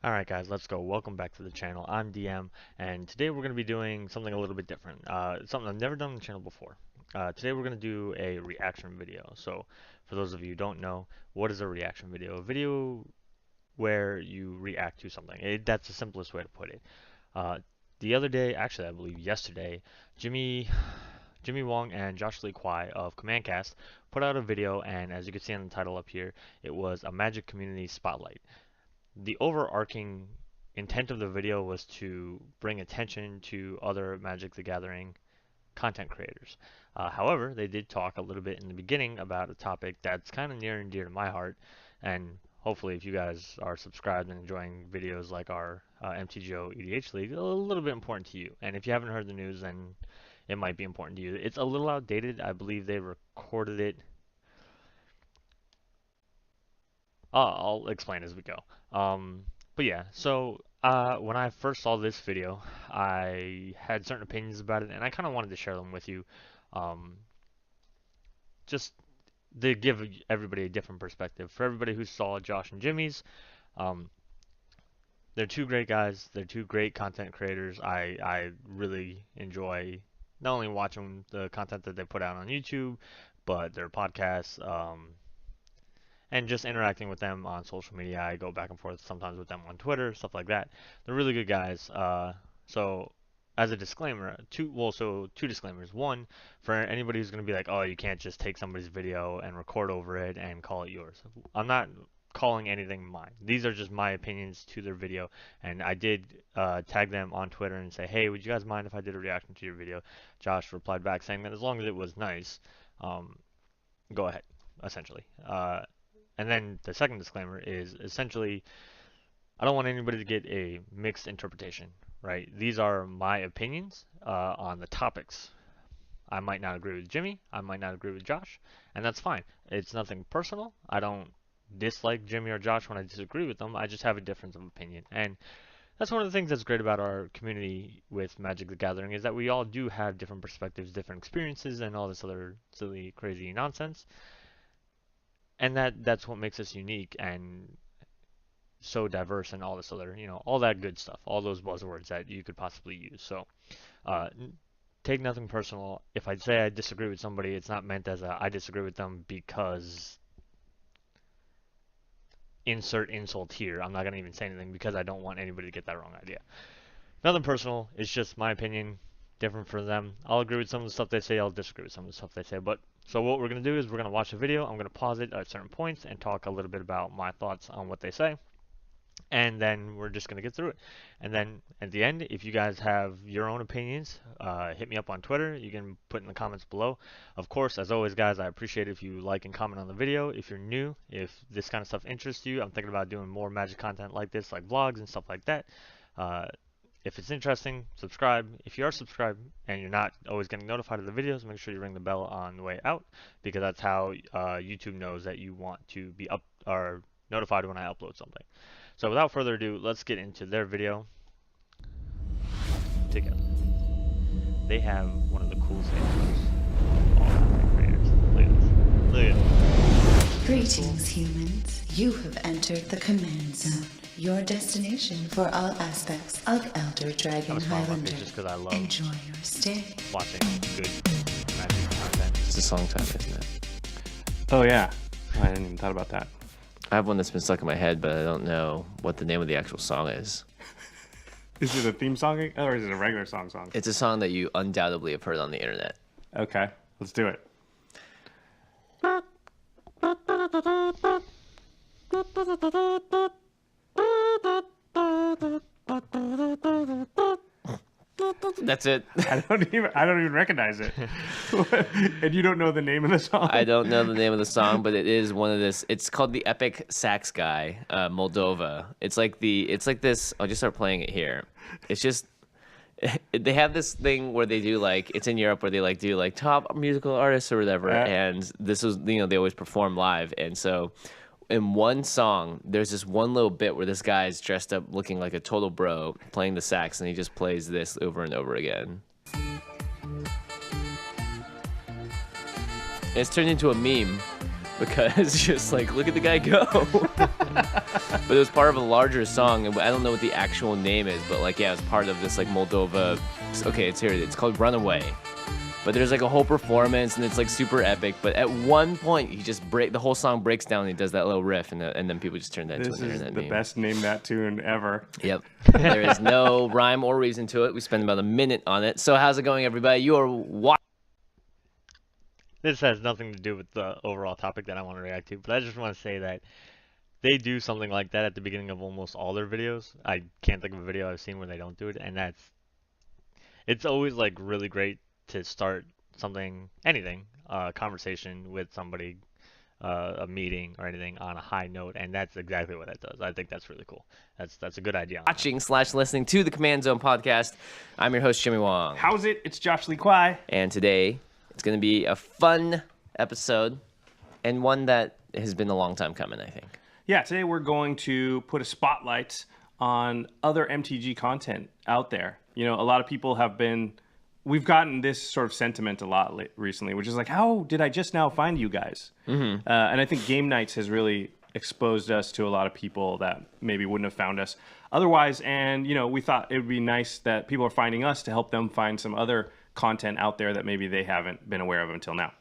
Alright guys, let's go. Welcome back to the channel. I'm DM, and today we're going to be doing something a little bit different. Something I've never done on the channel before. Today we're going to do a reaction video. So, for those of you who don't know, what is a reaction video? A video where you react to something. That's the simplest way to put it. The other day, actually I believe yesterday, Jimmy Wong and Josh Lee Kwai of CommandCast put out a video, and as you can see on the title up here, it was a Magic Community Spotlight. The overarching intent of the video was to bring attention to other Magic the Gathering content creators. However, they did talk a little bit in the beginning about a topic that's kind of near and dear to my heart, and hopefully if you guys are subscribed and enjoying videos like our MTGO EDH League, a little bit important to you. And if you haven't heard the news, then it might be important to you. It's a little outdated. I believe they recorded it. I'll explain as we go. But yeah, so when I first saw this video, I had certain opinions about it, and I kind of wanted to share them with you, um, just to give everybody a different perspective. For everybody who saw Josh and Jimmy's, um, they're two great guys. They're two great content creators. I really enjoy not only watching the content that they put out on YouTube, but their podcasts. And just interacting with them on social media. I go back and forth sometimes with them on Twitter, stuff like that. They're really good guys. So as a disclaimer, two disclaimers. One, for anybody who's going to be like, oh, you can't just take somebody's video and record over it and call it yours. I'm not calling anything mine. These are just my opinions to their video, and I did tag them on Twitter and say, hey, would you guys mind if I did a reaction to your video? Josh replied back saying that as long as it was nice, go ahead, essentially. And then the second disclaimer is essentially, I don't want anybody to get a mixed interpretation, right? These are my opinions on the topics. I might not agree with Jimmy, I might not agree with Josh, and that's fine. It's nothing personal. I don't dislike Jimmy or Josh when I disagree with them. I just have a difference of opinion. And that's one of the things that's great about our community with Magic the Gathering is that we all do have different perspectives, different experiences, and all this other silly, crazy nonsense. And that's what makes us unique and so diverse and all this other, all that good stuff, all those buzzwords that you could possibly use. So uh, take nothing personal. If I say I disagree with somebody, it's not meant as I disagree with them because insert insult here. I'm not going to even say anything because I don't want anybody to get that wrong idea. Nothing personal. It's just my opinion. Different for them. I'll agree with some of the stuff they say. I'll disagree with some of the stuff they say. But so what we're going to do is we're going to watch the video. I'm going to pause it at certain points and talk a little bit about my thoughts on what they say. And then we're just going to get through it. And then at the end, if you guys have your own opinions, hit me up on Twitter. You can put in the comments below. Of course, as always, guys, I appreciate it if you like and comment on the video. If you're new, if this kind of stuff interests you, I'm thinking about doing more Magic content like this, like vlogs and stuff like that. If it's interesting, subscribe. If you are subscribed and you're not always getting notified of the videos, make sure you ring the bell on the way out because that's how YouTube knows that you want to be up or notified when I upload something. So without further ado, let's get into their video together. They have one of the coolest intros of all creators. Look at this. Look at this. Greetings, humans. You have entered the command zone, your destination for all aspects of Elder Dragon Highlander. Just because I love Enjoy your stay. watching good Magic content. It's a song time, isn't it? Oh yeah, I hadn't even thought about that. I have one that's been stuck in my head, but I don't know what the name of the actual song is. Is it a theme song or is it a regular song? It's a song that you undoubtedly have heard on the internet. Okay, let's do it. That's it. I don't even recognize it. And you don't know the name of the song? I don't know the name of the song, but it is one of this. It's called the Epic Sax Guy, Moldova. It's like this. I'll just start playing it here. It's just they have this thing where they do it's in Europe where they do top musical artists or whatever, and this was they always perform live, and so. In one song, there's this one little bit where this guy's dressed up looking like a total bro playing the sax, and he just plays this over and over again. And it's turned into a meme because it's just look at the guy go. But it was part of a larger song, and I don't know what the actual name is, but like, yeah, it's part of this like Moldova. Okay, it's here. It's called Runaway. But there's like a whole performance, and it's like super epic. But at one point, the whole song breaks down, and he does that little riff, and then people just turn that into an internet meme. This is the best Name That Tune ever. Yep. There is no rhyme or reason to it. We spent about a minute on it. So how's it going, everybody? You are watching. This has nothing to do with the overall topic that I want to react to, but I just want to say that they do something like that at the beginning of almost all their videos. I can't think of a video I've seen where they don't do it, and it's always like really great to start anything, conversation with somebody, a meeting or anything on a high note, and that's exactly what that does. I think that's really cool. That's a good idea. Listening to the Command Zone podcast. I'm your host, Jimmy Wong. How's it? It's Josh Lee Kwai. And today, it's going to be a fun episode, and one that has been a long time coming, I think. Yeah, today we're going to put a spotlight on other MTG content out there. You know, a lot of people we've gotten this sort of sentiment a lot recently, which is like, how did I just now find you guys? Mm-hmm. And I think Game Nights has really exposed us to a lot of people that maybe wouldn't have found us otherwise. And, you know, we thought it would be nice that people are finding us to help them find some other content out there that maybe they haven't been aware of until now.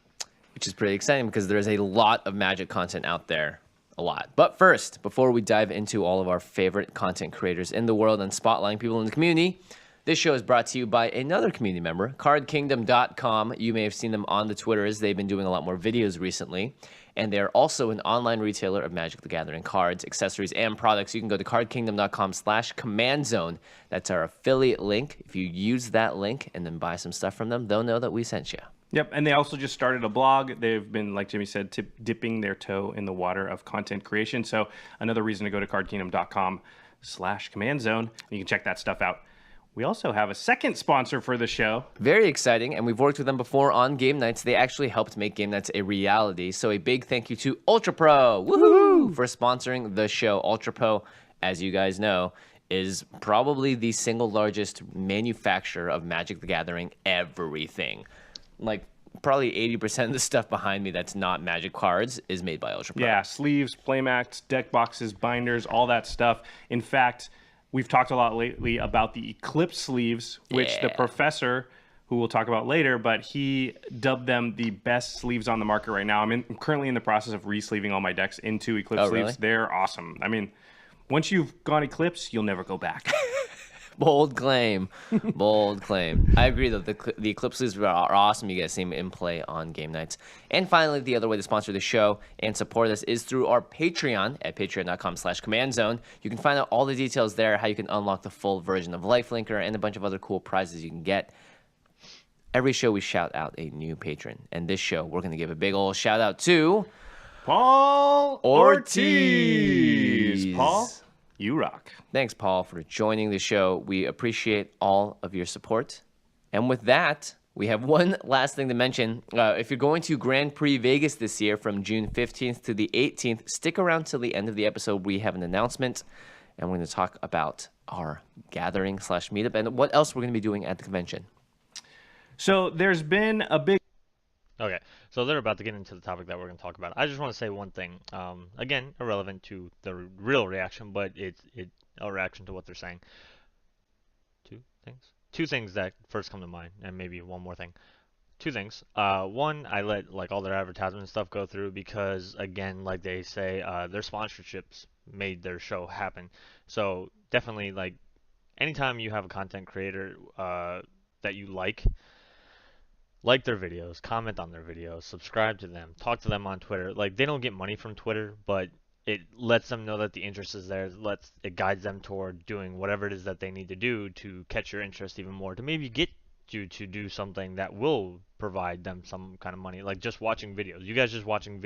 Which is pretty exciting because there is a lot of Magic content out there. A lot. But first, before we dive into all of our favorite content creators in the world and spotlighting people in the community, this show is brought to you by another community member, cardkingdom.com. You may have seen them on the Twitters. They've been doing a lot more videos recently. And they're also an online retailer of Magic the Gathering cards, accessories, and products. You can go to cardkingdom.com/commandzone. That's our affiliate link. If you use that link and then buy some stuff from them, they'll know that we sent you. Yep, and they also just started a blog. They've been, like Jimmy said, dipping their toe in the water of content creation. So another reason to go to cardkingdom.com/commandzone, and you can check that stuff out. We also have a second sponsor for the show. Very exciting, and we've worked with them before on Game Nights. They actually helped make Game Nights a reality. So a big thank you to Ultra Pro, woohoo, for sponsoring the show. Ultra Pro, as you guys know, is probably the single largest manufacturer of Magic the Gathering everything. Like, probably 80% of the stuff behind me that's not Magic cards is made by Ultra Pro. Yeah, sleeves, playmats, deck boxes, binders, all that stuff. In fact, we've talked a lot lately about the Eclipse sleeves, which the professor, who we'll talk about later, but he dubbed them the best sleeves on the market right now. I'm currently in the process of re-sleeving all my decks into Eclipse sleeves. Really? They're awesome. I mean, once you've gone Eclipse, you'll never go back. Bold claim. Bold claim. I agree, though. The Eclipses are awesome. You guys see them in play on Game Nights. And finally, the other way to sponsor the show and support us is through our Patreon at patreon.com/commandzone. You can find out all the details there, how you can unlock the full version of Lifelinker and a bunch of other cool prizes you can get. Every show, we shout out a new patron. And this show, we're going to give a big old shout out to Paul Ortiz. Paul, you rock. Thanks, Paul, for joining the show. We appreciate all of your support. And with that, we have one last thing to mention. If you're going to Grand Prix Vegas this year from June 15th to the 18th, stick around till the end of the episode. We have an announcement, and we're going to talk about our gathering/meetup and what else we're going to be doing at the convention. So there's been a big... Okay, so they're about to get into the topic that we're going to talk about. I just want to say one thing. Again, irrelevant to the real reaction, but it's a reaction to what they're saying. Two things that first come to mind, and maybe one more thing. Two things. One, I let like all their advertisement and stuff go through because, again, like they say, their sponsorships made their show happen. So definitely, like, anytime you have a content creator that you like their videos, comment on their videos, subscribe to them, talk to them on Twitter. Like, they don't get money from Twitter, but it lets them know that the interest is there. It guides them toward doing whatever it is that they need to do to catch your interest even more, to maybe get you to do something that will provide them some kind of money, like just watching videos. You guys just watching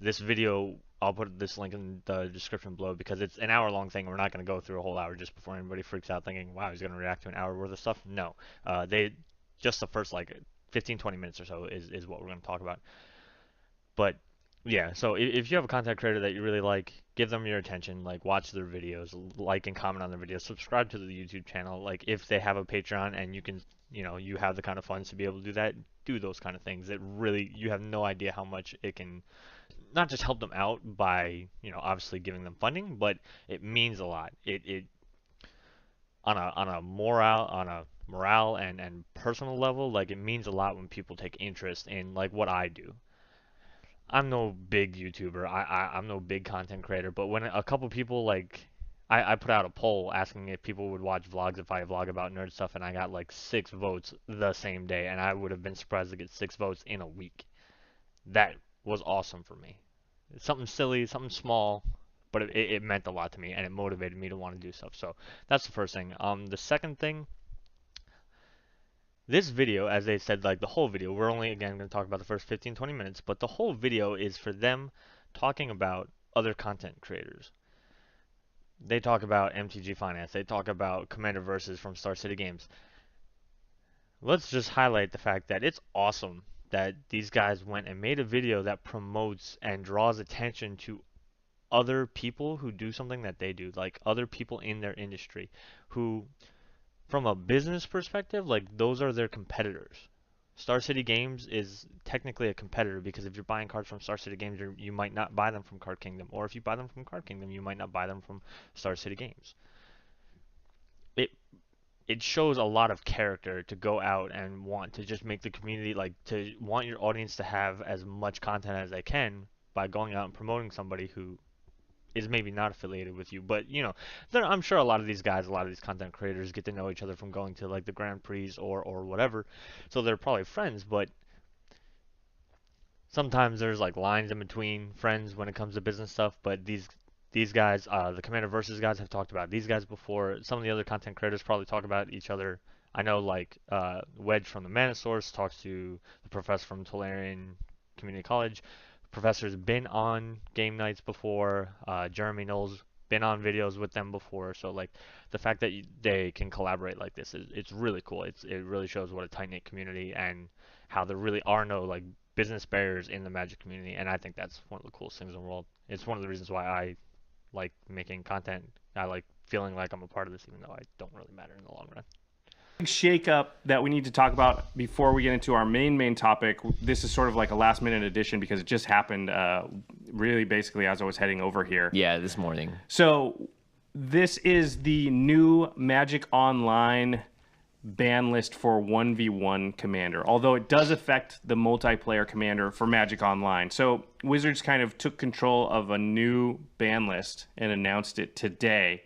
this video, I'll put this link in the description below because it's an hour-long thing. We're not going to go through a whole hour just before anybody freaks out thinking, wow, he's going to react to an hour worth of stuff. No, just the first like 15-20 minutes or so is what we're going to talk about. But yeah, so if you have a content creator that you really like, give them your attention, like watch their videos, like and comment on their videos, subscribe to the YouTube channel. Like if they have a Patreon and you can, you have the kind of funds to be able to do that, do those kind of things. It really, you have no idea how much it can not just help them out by, obviously giving them funding, but it means a lot. It on a morale and personal level, like it means a lot when people take interest in like what I do. I'm no big YouTuber. I'm no big content creator, but when a couple people like I put out a poll asking if people would watch vlogs if I vlog about nerd stuff, and I got like 6 votes the same day, and I would have been surprised to get 6 votes in a week. That was awesome for me. It's something silly, something small, but it meant a lot to me, and it motivated me to want to do stuff. So that's the first thing. The second thing, this video, as they said, like the whole video, we're only again going to talk about the first 15-20 minutes, but the whole video is for them talking about other content creators. They talk about MTG Finance, they talk about Commander Versus from Star City Games. Let's just highlight the fact that it's awesome that these guys went and made a video that promotes and draws attention to other people who do something that they do, like other people in their industry who, from a business perspective, like those are their competitors. Star City Games is technically a competitor because if you're buying cards from Star City Games, you might not buy them from Card Kingdom, or if you buy them from Card Kingdom, you might not buy them from Star City Games. It it shows a lot of character to go out and want to just make the community, like to want your audience to have as much content as they can by going out and promoting somebody who is maybe not affiliated with you, but I'm sure a lot of these guys, a lot of these content creators get to know each other from going to like the Grand Prix or whatever, so they're probably friends. But sometimes there's like lines in between friends when it comes to business stuff. But these guys, the Commander Versus guys, have talked about these guys before. Some of the other content creators probably talk about each other. I know like Wedge from the Mana Source talks to the professor from Tolarian Community College. Professor's been on game nights before. Jeremy Knowles been on videos with them before. So like the fact that they can collaborate like this it's really cool. It really shows what a tight knit community and how there really are no like business barriers in the Magic community. And I think that's one of the coolest things in the world. It's one of the reasons why I like making content. I like feeling like I'm a part of this, even though I don't really matter in the long run. Shake up that we need to talk about before we get into our main topic. This is sort of like a last minute addition because it just happened really basically as I was heading over here. Yeah, this morning. So this is the new Magic Online ban list for 1v1 Commander, although it does affect the multiplayer Commander for Magic Online. So Wizards kind of took control of a new ban list and announced it today.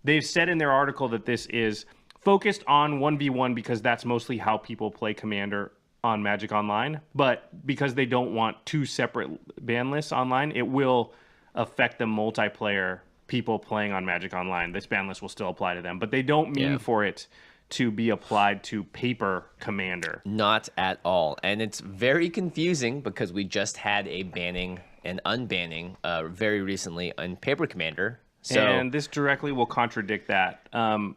They've said in their article that this is focused on 1v1 because that's mostly how people play Commander on Magic Online. But because they don't want two separate ban lists online, it will affect the multiplayer people playing on Magic Online. This ban list will still apply to them. But they don't mean for it to be applied to paper Commander. Not at all. And it's very confusing because we just had a banning and unbanning very recently on paper Commander. So, and this directly will contradict that.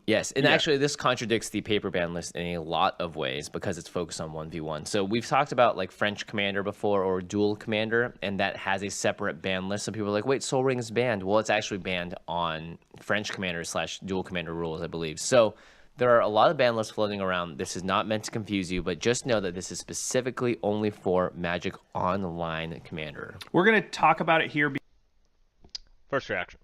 Yes, and actually this contradicts the paper ban list in a lot of ways because it's focused on 1v1. So we've talked about like French Commander before or Dual Commander, and that has a separate ban list. Some people are like, wait, Sol Ring is banned. Well, it's actually banned on French Commander / Dual Commander rules, I believe. So there are a lot of ban lists floating around. This is not meant to confuse you, but just know that this is specifically only for Magic Online Commander. We're going to talk about it here. First reaction.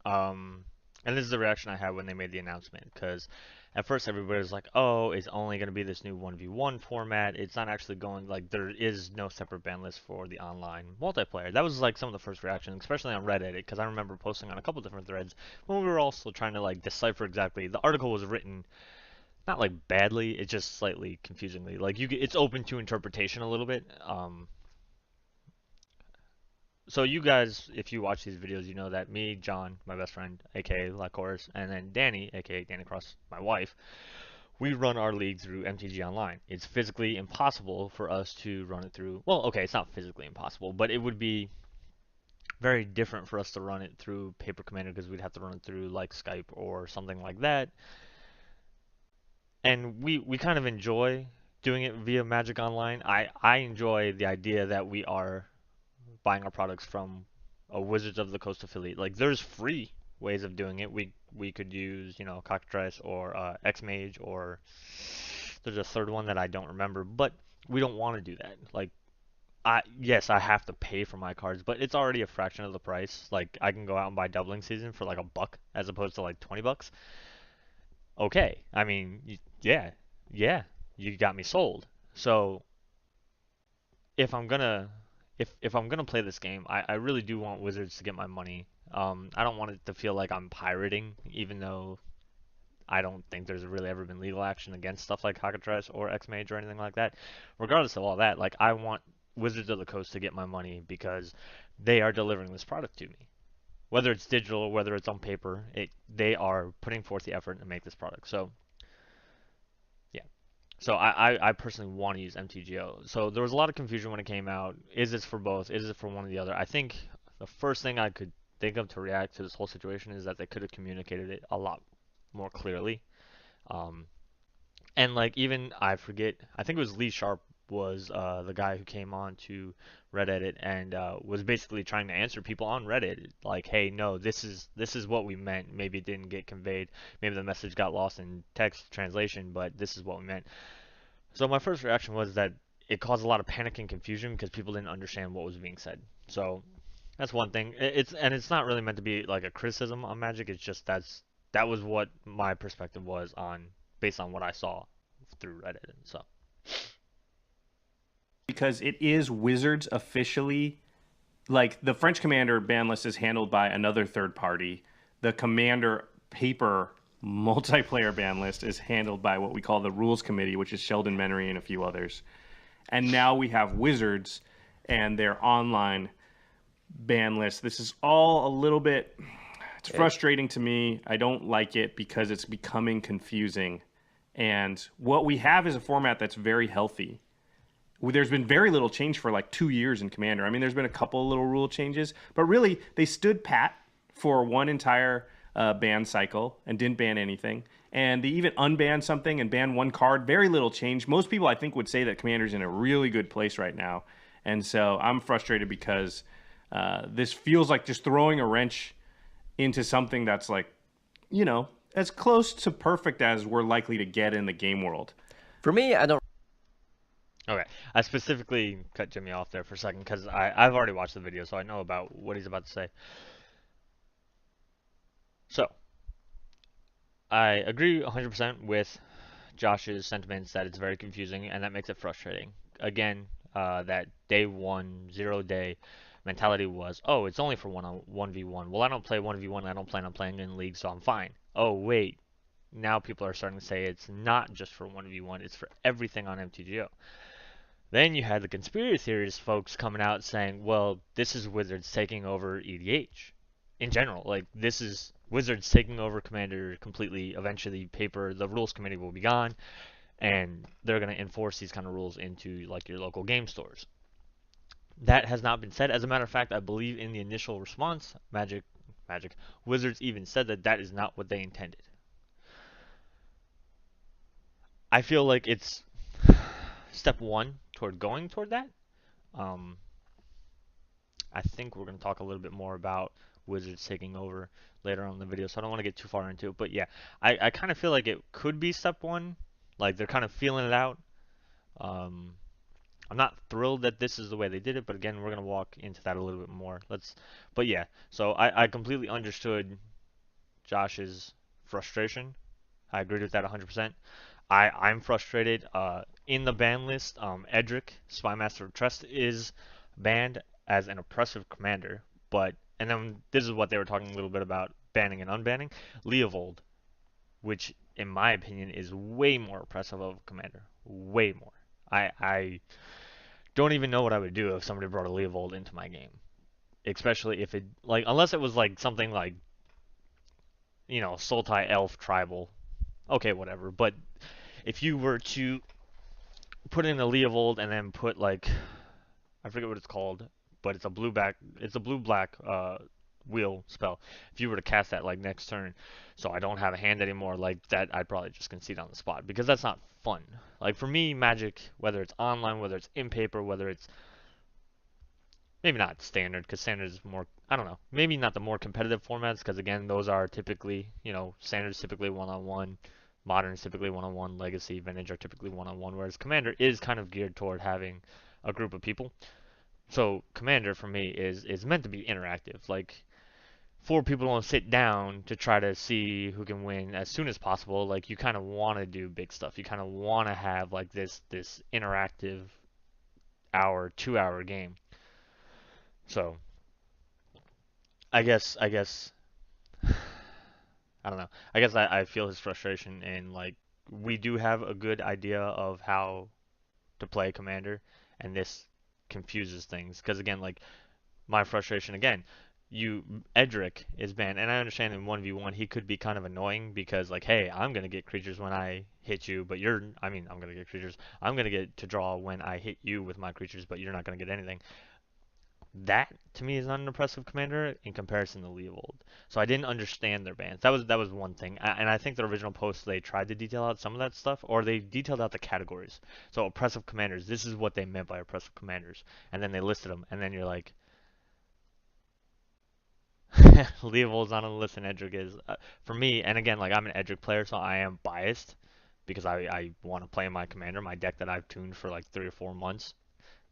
And this is the reaction I had when they made the announcement, because at first everybody was like, oh, it's only going to be this new 1v1 format. It's not actually going, like, there is no separate ban list for the online multiplayer. That was, like, some of the first reactions, especially on Reddit, because I remember posting on a couple different threads when we were also trying to, like, decipher exactly. The article was written not, like, badly, it's just slightly confusingly. Like, it's open to interpretation a little bit. So you guys, if you watch these videos, you know that me, John, my best friend, aka Lacoris, and then Danny, aka Danny Cross, my wife, we run our league through MTG Online. It's physically impossible for us to run it through. Well, okay, it's not physically impossible, but it would be very different for us to run it through Paper Commander because we'd have to run it through like Skype or something like that. And we kind of enjoy doing it via Magic Online. I enjoy the idea that we are buying our products from a Wizards of the Coast affiliate. Like, there's free ways of doing it. We could use, Cockatrice or X-Mage, or there's a third one that I don't remember, but we don't want to do that. Like, yes, I have to pay for my cards, but it's already a fraction of the price. Like I can go out and buy doubling season for like a buck as opposed to like 20 bucks. Okay, I mean, yeah, yeah, you got me sold. So if I'm gonna if I'm gonna play this game, I really do want Wizards to get my money. I don't want it to feel like I'm pirating, even though I don't think there's really ever been legal action against stuff like Cockatrice or X-Mage or anything like that. Regardless of all that, like I want Wizards of the Coast to get my money because they are delivering this product to me. Whether it's digital or whether it's on paper, they are putting forth the effort to make this product. So yeah. So I personally want to use MTGO. So there was a lot of confusion when it came out. Is this for both? Is it for one or the other? I think the first thing I could think of to react to this whole situation is that they could have communicated it a lot more clearly. Um, and like even I forget, I think it was Lee Sharp was the guy who came on to Reddit and was basically trying to answer people on Reddit like, hey, no, this is what we meant. Maybe it didn't get conveyed. Maybe the message got lost in text translation, but this is what we meant. So my first reaction was that it caused a lot of panic and confusion because people didn't understand what was being said. So that's one thing. It's not really meant to be like a criticism on Magic. It's just that was what my perspective was on based on what I saw through Reddit and so. Because it is Wizards officially, like the French Commander ban list is handled by another third party. The Commander paper multiplayer ban list is handled by what we call the Rules Committee, which is Sheldon Menery and a few others. And now we have Wizards and their online ban list. This is all a little bit, it's frustrating to me. I don't like it because it's becoming confusing. And what we have is a format that's very healthy. There's been very little change for like 2 years in Commander. I mean, there's been a couple of little rule changes, but really they stood pat for one entire ban cycle and didn't ban anything. And they even unbanned something and banned one card. Very little change. Most people, I think, would say that Commander's in a really good place right now. And so I'm frustrated because this feels like just throwing a wrench into something that's like, as close to perfect as we're likely to get in the game world. For me, I don't. Okay, I specifically cut Jimmy off there for a second because I've already watched the video, so I know about what he's about to say. So, I agree 100% with Josh's sentiments that it's very confusing and that makes it frustrating. Again, that day one, 0 day mentality was, oh, it's only for 1v1. Well, I don't play 1v1, I don't plan on playing in league, so I'm fine. Oh, wait, now people are starting to say it's not just for 1v1, it's for everything on MTGO. Then you had the conspiracy theorist folks coming out saying, well, this is Wizards taking over EDH. In general, like, this is Wizards taking over Commander completely. Eventually, the rules committee will be gone, and they're going to enforce these kind of rules into, like, your local game stores. That has not been said. As a matter of fact, I believe in the initial response, Wizards even said that that is not what they intended. I feel like it's step one toward going toward that. I think we're going to talk a little bit more about Wizards taking over later on in the video, so I don't want to get too far into it. But yeah, I kind of feel like it could be step one. Like they're kind of feeling it out. I'm not thrilled that this is the way they did it, but again, we're going to walk into that a little bit more. But yeah, so I completely understood Josh's frustration. I agreed with that 100%. I'm frustrated. In the ban list, Edric, Spymaster of Trust, is banned as an oppressive commander. And then this is what they were talking a little bit about banning and unbanning. Leovold, which in my opinion is way more oppressive of a commander. Way more. I don't even know what I would do if somebody brought a Leovold into my game. Especially if unless it was like something like, Sultai Elf Tribal. Okay, whatever. But if you were to put in a Leovold and then put I forget what it's called, but it's a blue black wheel spell. If you were to cast that like next turn, so I don't have a hand anymore like that, I'd probably just concede on the spot because that's not fun. Like for me, Magic, whether it's online, whether it's in paper, whether it's maybe not standard because standard is more, I don't know, maybe not the more competitive formats because again those are typically, standard is typically one-on-one. Modern is typically one-on-one, Legacy, Vintage are typically one-on-one, whereas Commander is kind of geared toward having a group of people. So Commander for me is meant to be interactive. Like four people don't sit down to try to see who can win as soon as possible. Like you kind of want to do big stuff. You kind of want to have like this interactive hour, 2 hour game. So I guess I don't know. I guess I feel his frustration and like we do have a good idea of how to play Commander, and this confuses things. Because again, like my frustration again, you Edric is banned, and I understand in 1v1 he could be kind of annoying because like, hey, I'm gonna get creatures when I hit you, but I mean, I'm gonna get creatures. I'm gonna get to draw when I hit you with my creatures, but you're not gonna get anything. That to me is not an impressive commander in comparison to Leovold. So I didn't understand their bans. That was one thing, and I think the original post they tried to detail out some of that stuff, or they detailed out the categories. So oppressive commanders, this is what they meant by oppressive commanders, and then they listed them, and then you're like, Leovold's not on the list, and Edric is. For me, and again, like I'm an Edric player, so I am biased because I want to play my commander, my deck that I've tuned for like 3 or 4 months.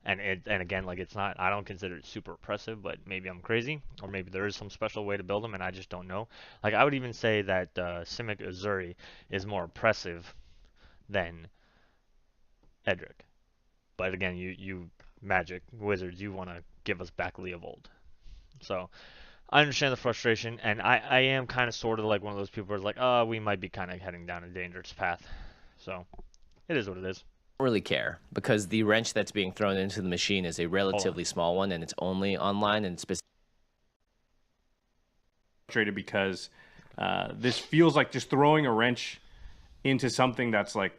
And again, like it's not, I don't consider it super oppressive, but maybe I'm crazy, or maybe there is some special way to build them and I just don't know. Like I would even say that Simic Azuri is more oppressive than Edric. But again, you Magic Wizards, you want to give us back Leovold. So I understand the frustration, and I am kind of sort of like one of those people who's like, oh, we might be kind of heading down a dangerous path. So it is what it is. Really care because the wrench that's being thrown into the machine is a Hold on. relatively small one and it's only online and specific. Frustrated because this feels like just throwing a wrench into something that's like,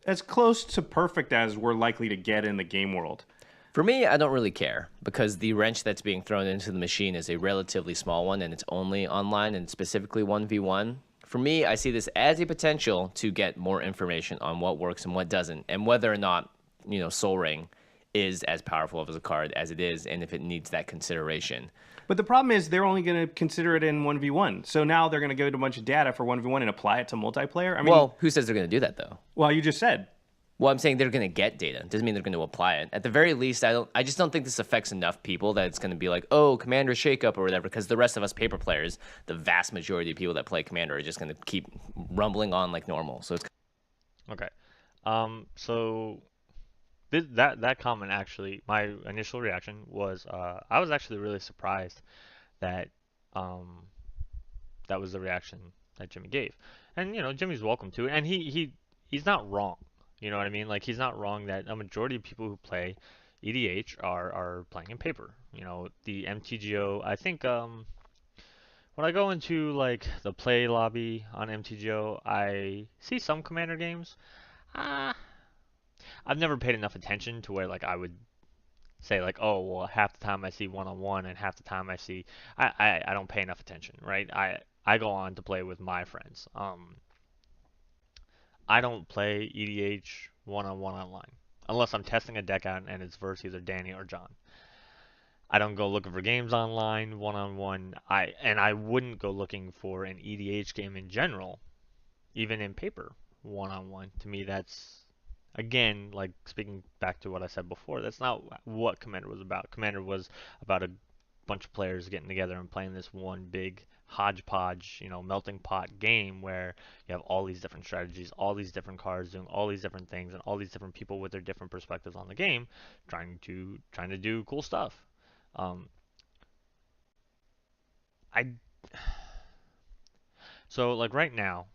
as close to perfect as we're likely to get in the game world. For me, I don't really care because the wrench that's being thrown into the machine is a relatively small one and it's only online and specifically 1v1. For me, I see this as a potential to get more information on what works and what doesn't, and whether or not, Soul Ring is as powerful of a card as it is, and if it needs that consideration. But the problem is they're only going to consider it in 1v1. So now they're going to go to a bunch of data for 1v1 and apply it to multiplayer. I mean, Well, who says they're going to do that, though? well, you just said. Well, I'm saying they're going to get data. Doesn't mean they're going to apply it. At the very least, I just don't think this affects enough people that it's going to be like, oh, Commander shakeup or whatever. Because the rest of us paper players, the vast majority of people that play Commander are just going to keep rumbling on like normal. So it's Okay. So that comment actually, my initial reaction was, I was actually really surprised that um, that was the reaction that Jimmy gave, and Jimmy's welcome to it, and he's not wrong. You know what I mean? Like he's not wrong that a majority of people who play EDH are playing in paper. The MTGO. I think when I go into like the play lobby on MTGO, I see some Commander games. Ah, I've never paid enough attention to where like I would say like, oh well, half the time I see one on one and half the time I see I don't pay enough attention, right? I go on to play with my friends. I don't play EDH one on one online unless I'm testing a deck out and it's versus either Danny or John. I don't go looking for games online one on one. I wouldn't go looking for an EDH game in general, even in paper one on one. To me, that's again, like speaking back to what I said before, that's not what Commander was about. Commander was about a bunch of players getting together and playing this one big hodgepodge, melting pot game where you have all these different strategies, all these different cards doing all these different things, and all these different people with their different perspectives on the game, trying to do cool stuff. Um, I so like right now,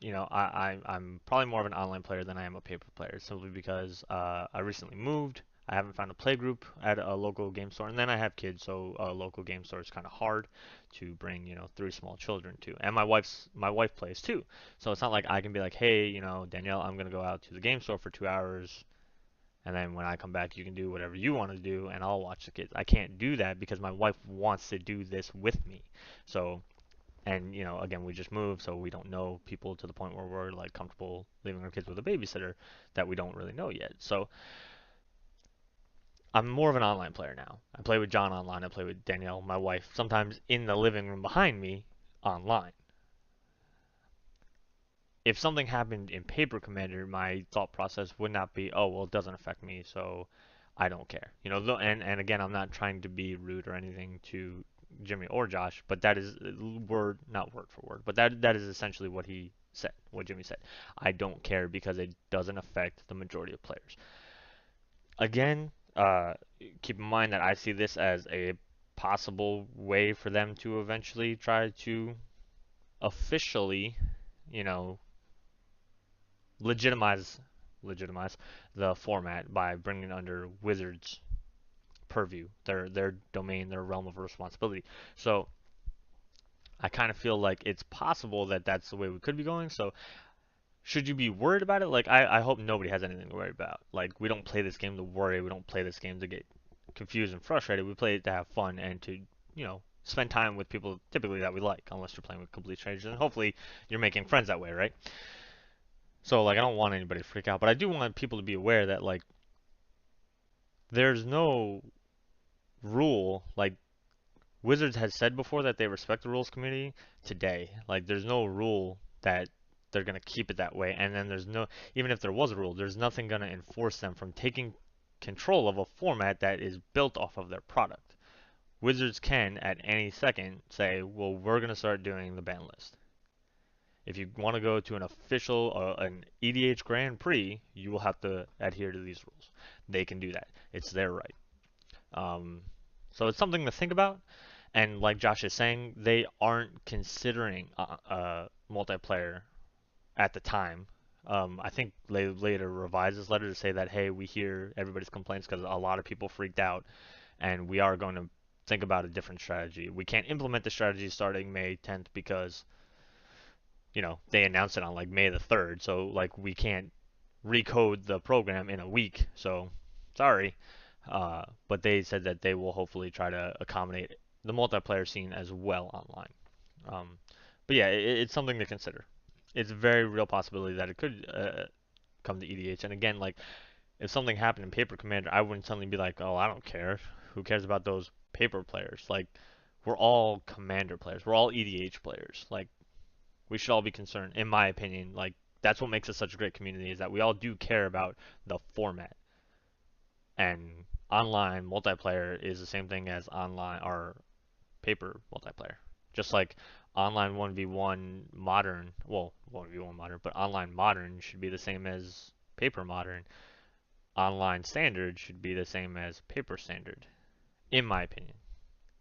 I'm probably more of an online player than I am a paper player, simply because I recently moved. I haven't found a play group at a local game store, and then I have kids, so a local game store is kind of hard to bring, three small children to. And my wife plays too, so it's not like I can be like, hey, Danielle, I'm gonna go out to the game store for 2 hours, and then when I come back, you can do whatever you want to do, and I'll watch the kids. I can't do that because my wife wants to do this with me. So and again, we just moved, so we don't know people to the point where we're like comfortable leaving our kids with a babysitter that we don't really know yet. So I'm more of an online player now. I play with John online. I play with Danielle, my wife, sometimes in the living room behind me online. If something happened in paper Commander, my thought process would not be, oh well, it doesn't affect me, so I don't care. And again, I'm not trying to be rude or anything to Jimmy or Josh, but that is word not word for word, but that is essentially what he said, what Jimmy said. I don't care because it doesn't affect the majority of players. Again, keep in mind that I see this as a possible way for them to eventually try to officially, you know, legitimize legitimize the format by bringing it under Wizards purview, their domain, their realm of responsibility. So I kind of feel like it's possible that that's the way we could be going. So should you be worried about it? Like I hope nobody has anything to worry about. Like we don't play this game to worry. We don't play this game to get confused and frustrated. We play it to have fun and to spend time with people typically that we like, unless you're playing with complete strangers. And hopefully you're making friends that way, right? So like I don't want anybody to freak out, but I do want people to be aware that like there's no rule like Wizards has said before that they respect the rules community today. Like, there's no rule that they're going to keep it that way. And then even if there was a rule, there's nothing going to enforce them from taking control of a format that is built off of their product. Wizards can, at any second, say, well, we're going to start doing the ban list. If you want to go to an official, an EDH Grand Prix, you will have to adhere to these rules. They can do that. It's their right. So it's something to think about. And like Josh is saying, they aren't considering multiplayer at the time. I think they later revised this letter to say that, hey, we hear everybody's complaints because a lot of people freaked out, and we are going to think about a different strategy. We can't implement the strategy starting May 10th because, they announced it on like May the 3rd. So like we can't recode the program in a week. So sorry. But they said that they will hopefully try to accommodate the multiplayer scene as well online. But yeah, it's something to consider. It's a very real possibility that it could come to EDH. And again, like if something happened in Paper Commander, I wouldn't suddenly be like, oh, I don't care. Who cares about those paper players? Like we're all Commander players. We're all EDH players. Like we should all be concerned, in my opinion. Like that's what makes us such a great community is that we all do care about the format. And online multiplayer is the same thing as online or paper multiplayer. Just like online 1v1 modern, well, 1v1 modern, but online modern should be the same as paper modern. Online standard should be the same as paper standard, in my opinion.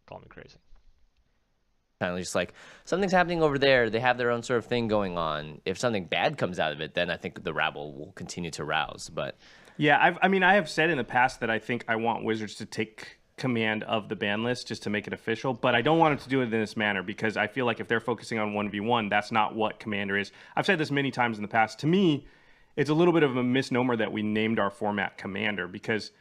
Call me crazy. Kind of just like something's happening over there. They have their own sort of thing going on. If something bad comes out of it, then I think the rabble will continue to rouse. But Yeah, I have said in the past that I think I want Wizards to take command of the ban list just to make it official, but I don't want them to do it in this manner because I feel like if they're focusing on 1v1, that's not what Commander is. I've said this many times in the past. To me, it's a little bit of a misnomer that we named our format Commander because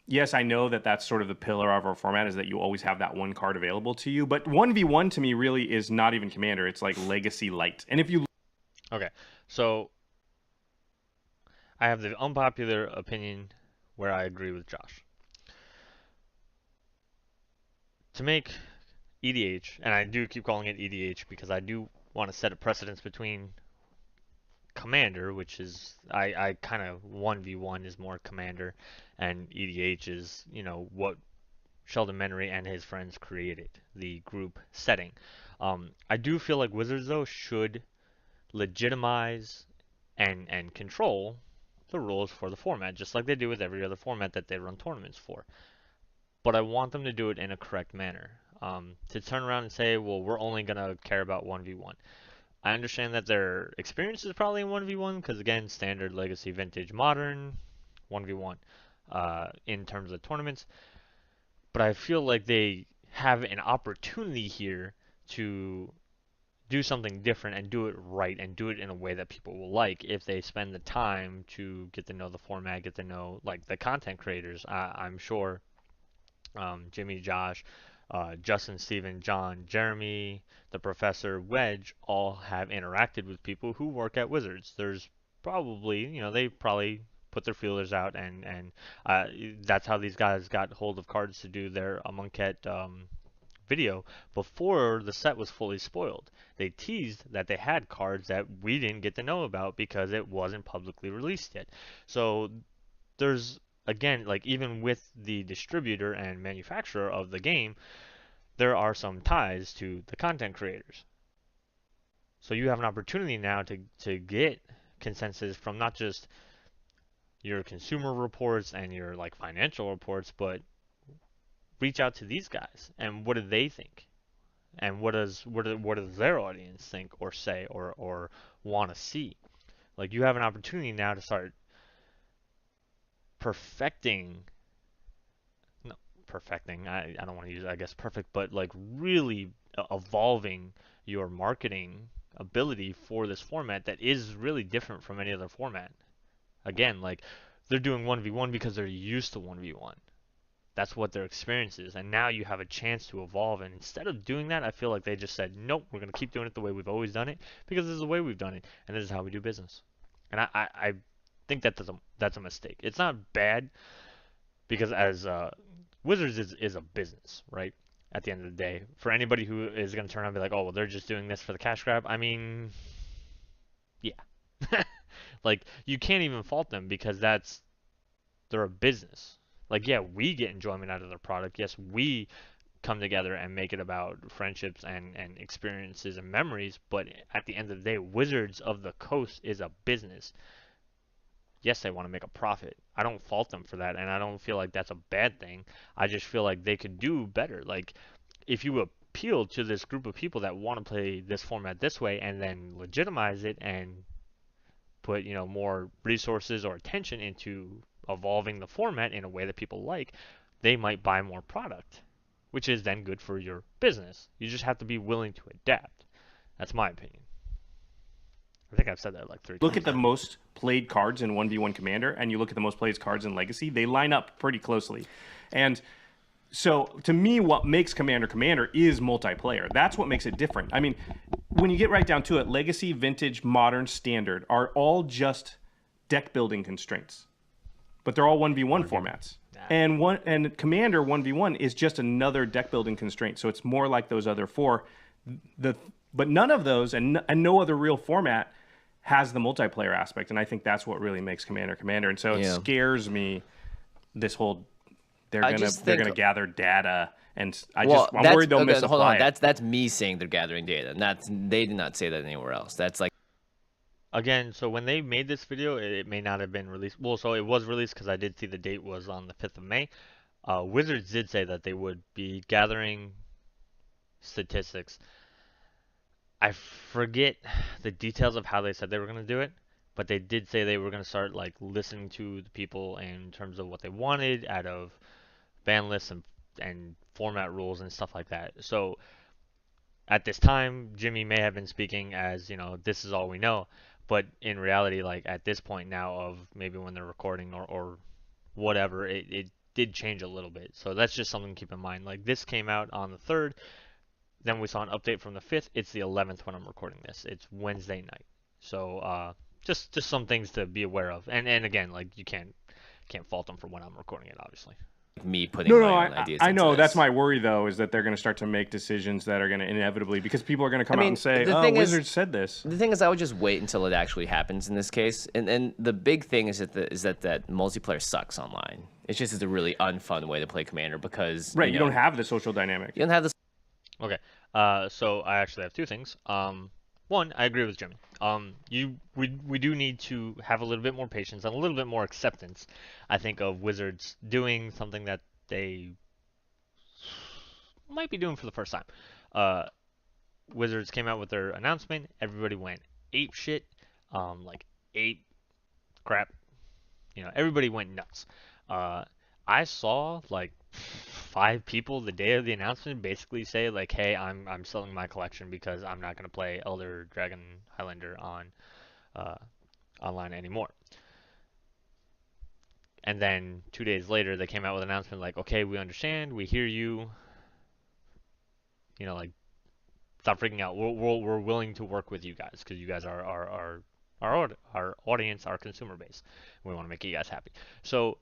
yes, I know that that's sort of the pillar of our format is that you always have that one card available to you, but 1v1 to me really is not even Commander. It's like Legacy Light. And if you Okay, so I have the unpopular opinion where I agree with Josh. To make EDH, and I do keep calling it EDH because I do want to set a precedence between Commander, which is I kind of 1v1 is more Commander, and EDH is what Sheldon Menery and his friends created, the group setting. I do feel like Wizards though should legitimize and control the rules for the format, just like they do with every other format that they run tournaments for. But I want them to do it in a correct manner. To turn around and say, well, we're only gonna care about 1v1. I understand that their experience is probably in 1v1 because again, standard, legacy, vintage, modern, 1v1 in terms of tournaments. But I feel like they have an opportunity here to do something different and do it right and do it in a way that people will like if they spend the time to get to know the format, get to know like the content creators. I'm sure Jimmy, Josh, Justin, Steven, John, Jeremy, the Professor, Wedge all have interacted with people who work at Wizards. There's probably, they probably put their feelers out, and that's how these guys got hold of cards to do their Amonkhet video before the set was fully spoiled. They teased that they had cards that we didn't get to know about because it wasn't publicly released yet. So there's again, like even with the distributor and manufacturer of the game, there are some ties to the content creators. So you have an opportunity now to get consensus from not just your consumer reports and your like financial reports, but reach out to these guys and what do they think? And what does their audience think or say or want to see? Like you have an opportunity now to start perfecting no, perfecting. I don't want to use I guess perfect, but like really evolving your marketing ability for this format that is really different from any other format. Again, like they're doing 1v1 because they're used to 1v1. That's what their experience is. And now you have a chance to evolve. And instead of doing that, I feel like they just said, nope, we're going to keep doing it the way we've always done it because this is the way we've done it. And this is how we do business. And I think that's a mistake. It's not bad because as Wizards is a business, right? At the end of the day, for anybody who is going to turn around and be like, oh, well, they're just doing this for the cash grab. I mean, yeah. Like, you can't even fault them because they're a business. Like, yeah, we get enjoyment out of their product. Yes, we come together and make it about friendships and experiences and memories. But at the end of the day, Wizards of the Coast is a business. Yes, they want to make a profit. I don't fault them for that, and I don't feel like that's a bad thing. I just feel like they could do better. Like, if you appeal to this group of people that want to play this format this way and then legitimize it and put, more resources or attention into evolving the format in a way that people like, they might buy more product, which is then good for your business. You just have to be willing to adapt. That's my opinion. I think I've said that like 3 times. Look at the most played cards in 1v1 Commander, and you look at the most played cards in Legacy, they line up pretty closely. And so, to me, what makes Commander Commander is multiplayer. That's what makes it different. I mean, when you get right down to it, Legacy, Vintage, Modern, Standard are all just deck building constraints, but they're all 1v1 formats. And Commander 1v1 is just another deck building constraint. So it's more like those other four. But none of those and no other real format has the multiplayer aspect, and I think that's what really makes Commander Commander. And so it scares me. This whole they're gonna gather data, and I'm worried they'll misapply hold on. it. That's me saying they're gathering data, and they did not say that anywhere else. That's like Again, so when they made this video, it may not have been released. Well, so it was released because I did see the date was on the 5th of May. Wizards did say that they would be gathering statistics. I forget the details of how they said they were going to do it, but they did say they were going to start like listening to the people in terms of what they wanted out of ban lists and format rules and stuff like that. So at this time, Jimmy may have been speaking as, this is all we know, but in reality, like at this point now of maybe when they're recording or whatever, it did change a little bit. So that's just something to keep in mind. Like this came out on the 3rd. Then we saw an update from the 5th. It's the 11th when I'm recording this. It's Wednesday night. So just some things to be aware of. And again, like you can't fault them for when I'm recording it, obviously. me putting my own ideas I know into that's this. my worry though, is that they're going to start to make decisions that are going to inevitably, because people are going to come out and say, the oh, thing is- Wizards said this. The thing is, I would just wait until it actually happens in this case. And the big thing is that multiplayer sucks online. It's just a really unfun way to play Commander because Right, you don't have the social dynamic. you don't have this. Okay. So I actually have 2 things. One, I agree with Jimmy. We do need to have a little bit more patience and a little bit more acceptance, I think, of Wizards doing something that they might be doing for the first time. Wizards came out with their announcement. Everybody went ape shit, like ape crap. Everybody went nuts. I saw like 5 people the day of the announcement basically say like, "Hey, I'm selling my collection because I'm not gonna play Elder Dragon Highlander on online anymore." And then 2 days later, they came out with an announcement like, "Okay, we understand, we hear you. Like, stop freaking out. We're willing to work with you guys because you guys are our audience, our consumer base. We want to make you guys happy." So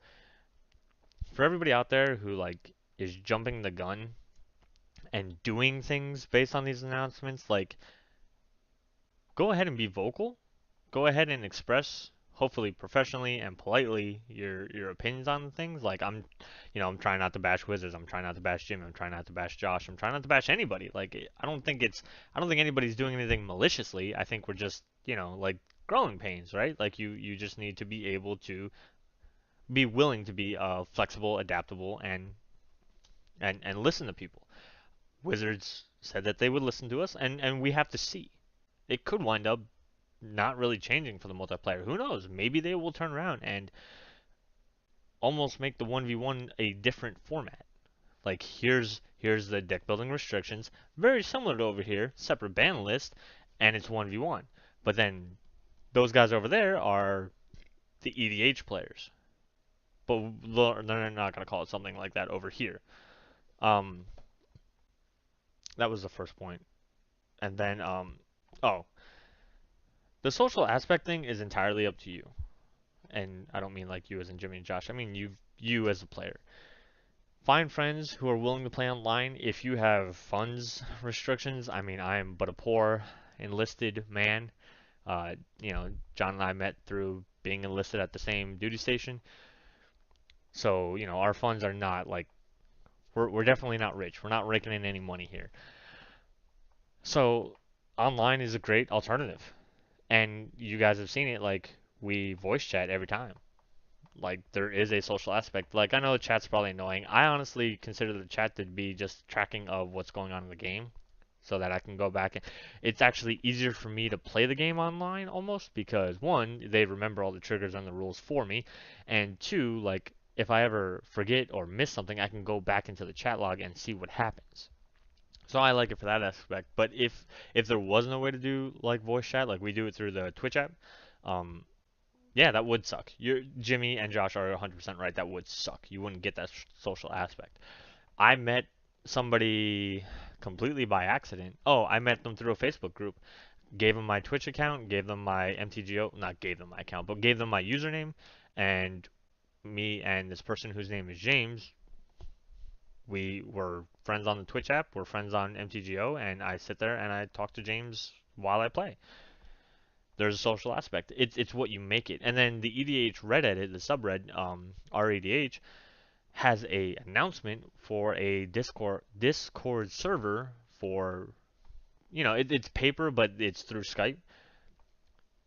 for everybody out there who like is jumping the gun and doing things based on these announcements, like go ahead and be vocal. Go ahead and express hopefully professionally and politely your opinions on things. Like I'm trying not to bash Wizards. I'm trying not to bash Jim. I'm trying not to bash Josh. I'm trying not to bash anybody. Like I don't think anybody's doing anything maliciously. I think we're just like growing pains, right? Like you just need to be able to be willing to be flexible, adaptable, and listen to people. Wizards said that they would listen to us, and we have to see. It could wind up not really changing for the multiplayer. Who knows? Maybe they will turn around and almost make the 1v1 a different format. Like here's the deck building restrictions, very similar to over here, separate ban list, and it's 1v1. But then those guys over there are the EDH players. But they're not going to call it something like that over here. Um, that was the first point. And then oh, the social aspect thing is entirely up to you. And I don't mean like you as in Jimmy and Josh. I mean you as a player. Find friends who are willing to play online. If you have funds restrictions, I mean I am but a poor enlisted man. John and I met through being enlisted at the same duty station. So, our funds are not like we're definitely not rich. We're not raking in any money here. So, online is a great alternative. And you guys have seen it, like we voice chat every time. Like there is a social aspect. Like I know the chat's probably annoying. I honestly consider the chat to be just tracking of what's going on in the game so that I can go back and it's actually easier for me to play the game online almost because one, they remember all the triggers and the rules for me, and two, like if I ever forget or miss something, I can go back into the chat log and see what happens. So I like it for that aspect. But if there was no way to do like voice chat, like we do it through the Twitch app, um, yeah, that would suck. Jimmy and Josh are 100% right. That would suck. You wouldn't get that social aspect. I met somebody completely by accident. Oh, I met them through a Facebook group. Gave them my Twitch account, gave them my MTGO, not gave them my account, but gave them my username, and me and this person whose name is James, we were friends on the Twitch app, we're friends on MTGO, and I sit there and I talk to James while I play. There's a social aspect. It's what you make it. And then the EDH Reddit, the subred, REDH, has a announcement for a Discord server for it's paper, but it's through Skype.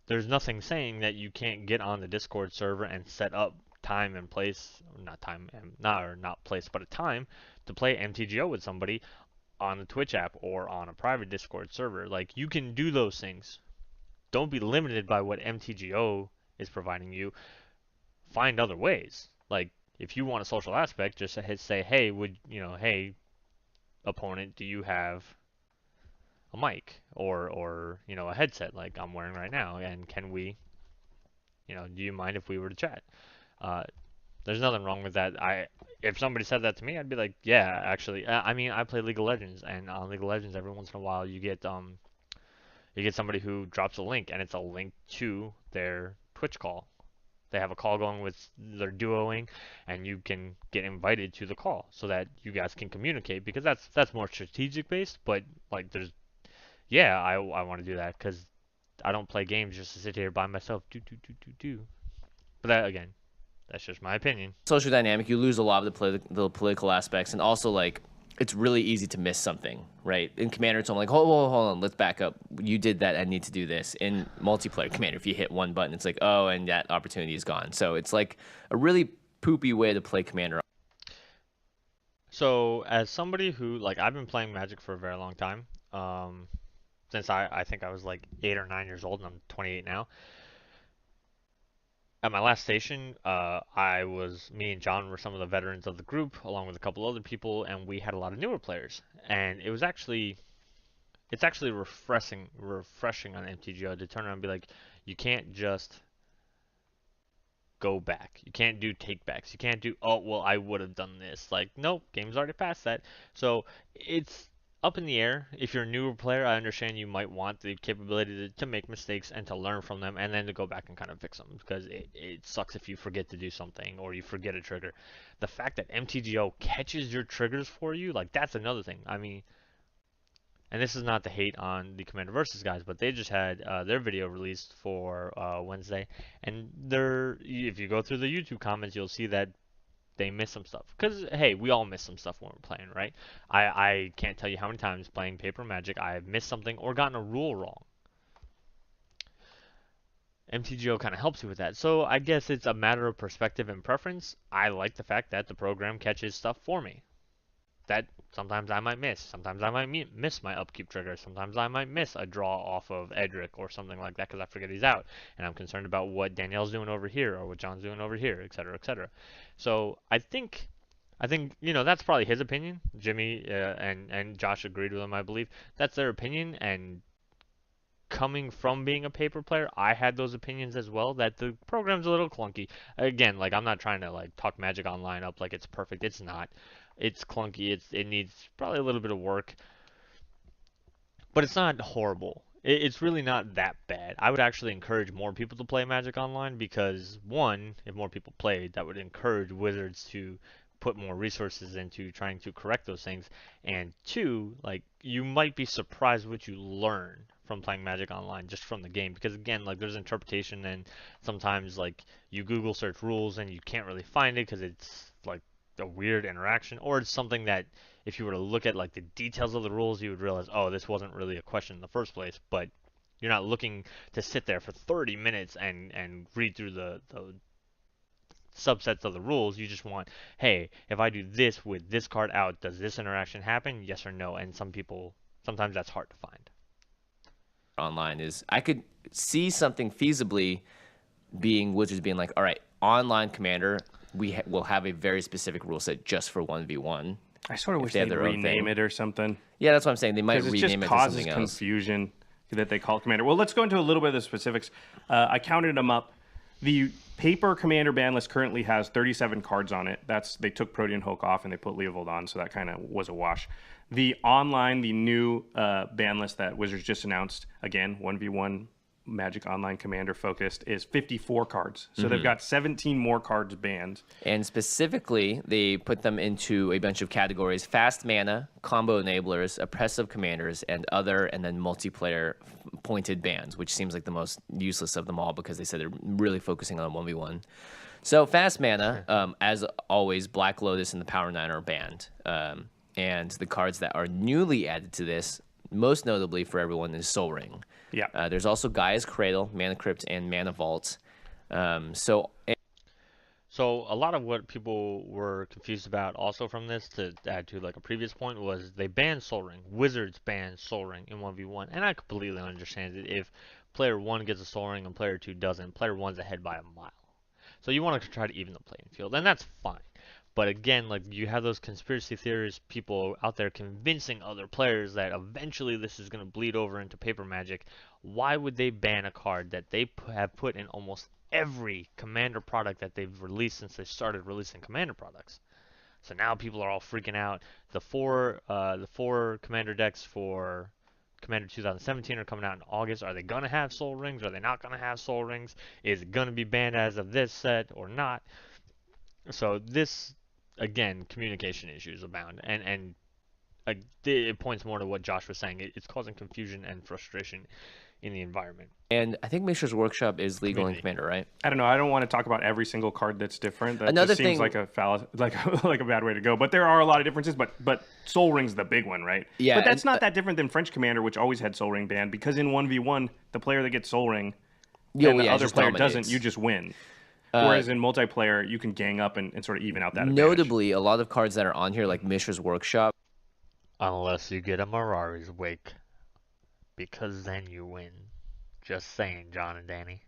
There's nothing saying that you can't get on the Discord server and set up time and place, not time and not place, but a time to play MTGO with somebody on the Twitch app or on a private Discord server. Like you can do those things. Don't be limited by what MTGO is providing you. Find other ways. Like if you want a social aspect, just say, hey, hey, opponent, do you have a mic or a headset like I'm wearing right now, and can we, do you mind if we were to chat? Uh, there's nothing wrong with that. If somebody said that to me, I'd be like, yeah, actually. I mean, I play League of Legends, and on League of Legends, every once in a while, you get somebody who drops a link, and it's a link to their Twitch call. They have a call going with their duoing, and you can get invited to the call so that you guys can communicate because that's more strategic based. But like, I want to do that because I don't play games just to sit here by myself. Do. But that again, that's just my opinion. Social dynamic, you lose a lot of the political aspects, and also like it's really easy to miss something, right? In Commander, it's like, hold on, let's back up. You did that, I need to do this. In multiplayer Commander, if you hit one button, it's like, oh, and that opportunity is gone. So it's like a really poopy way to play Commander. So as somebody who like I've been playing Magic for a very long time, since I think I was like 8 or 9 years old, and I'm 28 now. At my last station, me and John were some of the veterans of the group, along with a couple other people, and we had a lot of newer players. And it's actually refreshing on MTGO to turn around and be like, you can't just go back. You can't do takebacks. You can't do, oh, well, I would have done this. Like, nope, game's already past that. So it's up in the air. If you're a newer player, I understand you might want the capability to make mistakes and to learn from them and then to go back and kind of fix them because it sucks if you forget to do something or you forget a trigger. The fact that MTGO catches your triggers for you, like, that's another thing. I mean, and this is not to hate on the Commander Versus guys, but they just had their video released for Wednesday, and if you go through the YouTube comments, you'll see that they miss some stuff. Because, hey, we all miss some stuff when we're playing, right? I can't tell you how many times playing Paper Magic I've missed something or gotten a rule wrong. MTGO kind of helps you with that. So I guess it's a matter of perspective and preference. I like the fact that the program catches stuff for me. That sometimes I might miss. Sometimes I might miss my upkeep trigger. Sometimes I might miss a draw off of Edric or something like that because I forget he's out. And I'm concerned about what Danielle's doing over here or what John's doing over here, etc., etc. So I think that's probably his opinion. Jimmy and Josh agreed with him, I believe. That's their opinion, and coming from being a paper player, I had those opinions as well, that the program's a little clunky. Again, like, I'm not trying to like talk Magic Online up like it's perfect. It's not. It's clunky. It needs probably a little bit of work, but it's not horrible. It's really not that bad. I would actually encourage more people to play Magic Online because, one, if more people played, that would encourage Wizards to put more resources into trying to correct those things. And two, like, you might be surprised what you learn from playing Magic Online just from the game, because again, like, there's interpretation, and sometimes like you Google search rules and you can't really find it because it's like a weird interaction, or it's something that if you were to look at like the details of the rules, you would realize, oh, this wasn't really a question in the first place. But you're not looking to sit there for 30 minutes and read through the subsets of the rules. You just want, hey, if I do this with this card out, does this interaction happen? Yes or no? And sometimes that's hard to find. Online is I could see something feasibly being Wizards being like, all right, online Commander, will have a very specific rule set just for 1v1. I sort of wish they'd rename it or something. Yeah, that's what I'm saying. They might rename it to something else. It just causes confusion that they call it Commander. Well, let's go into a little bit of the specifics. I counted them up. The paper Commander ban list currently has 37 cards on it. They took Protean Hulk off and they put Leovold on, so that kind of was a wash. The new ban list that Wizards just announced, again, 1v1 Magic Online Commander focused, is 54 cards. So they've got 17 more cards banned. And specifically, they put them into a bunch of categories: fast mana, combo enablers, oppressive commanders, and other, and then multiplayer pointed bans, which seems like the most useless of them all because they said they're really focusing on 1v1. So fast mana, as always, Black Lotus and the Power Nine are banned. And the cards that are newly added to this, most notably for everyone, is Sol Ring. Yeah. There's also Gaia's Cradle, Mana Crypt, and Mana Vault. So a lot of what people were confused about also from this, to add to like a previous point, was they banned Sol Ring. Wizards banned Sol Ring in 1v1, and I completely understand it. If player 1 gets a Sol Ring and player 2 doesn't, player 1's ahead by a mile. So you want to try to even the playing field, and that's fine. But again, like, you have those conspiracy theorists, people out there convincing other players that eventually this is going to bleed over into paper Magic. Why would they ban a card that they have put in almost every Commander product that they've released since they started releasing Commander products? So now people are all freaking out. The four Commander decks for Commander 2017 are coming out in August. Are they going to have Sol Rings? Are they not going to have Sol Rings? Is it going to be banned as of this set or not? So this, again, communication issues abound, and it points more to what Josh was saying. It's causing confusion and frustration in the environment. And I think Mishra's Workshop is legal in Commander, right? I don't know. I don't want to talk about every single card that's different. That Another just seems like a like a bad way to go. But there are a lot of differences. But Sol Ring's the big one, right? Yeah. But that's not that different than French Commander, which always had Sol Ring banned, because in 1v1, the player that gets Sol Ring and the other player doesn't, you just win. Whereas in multiplayer, you can gang up and sort of even out that advantage. Notably, a lot of cards that are on here, like Mishra's Workshop. Unless you get a Mirari's Wake, because then you win. Just saying, John and Danny.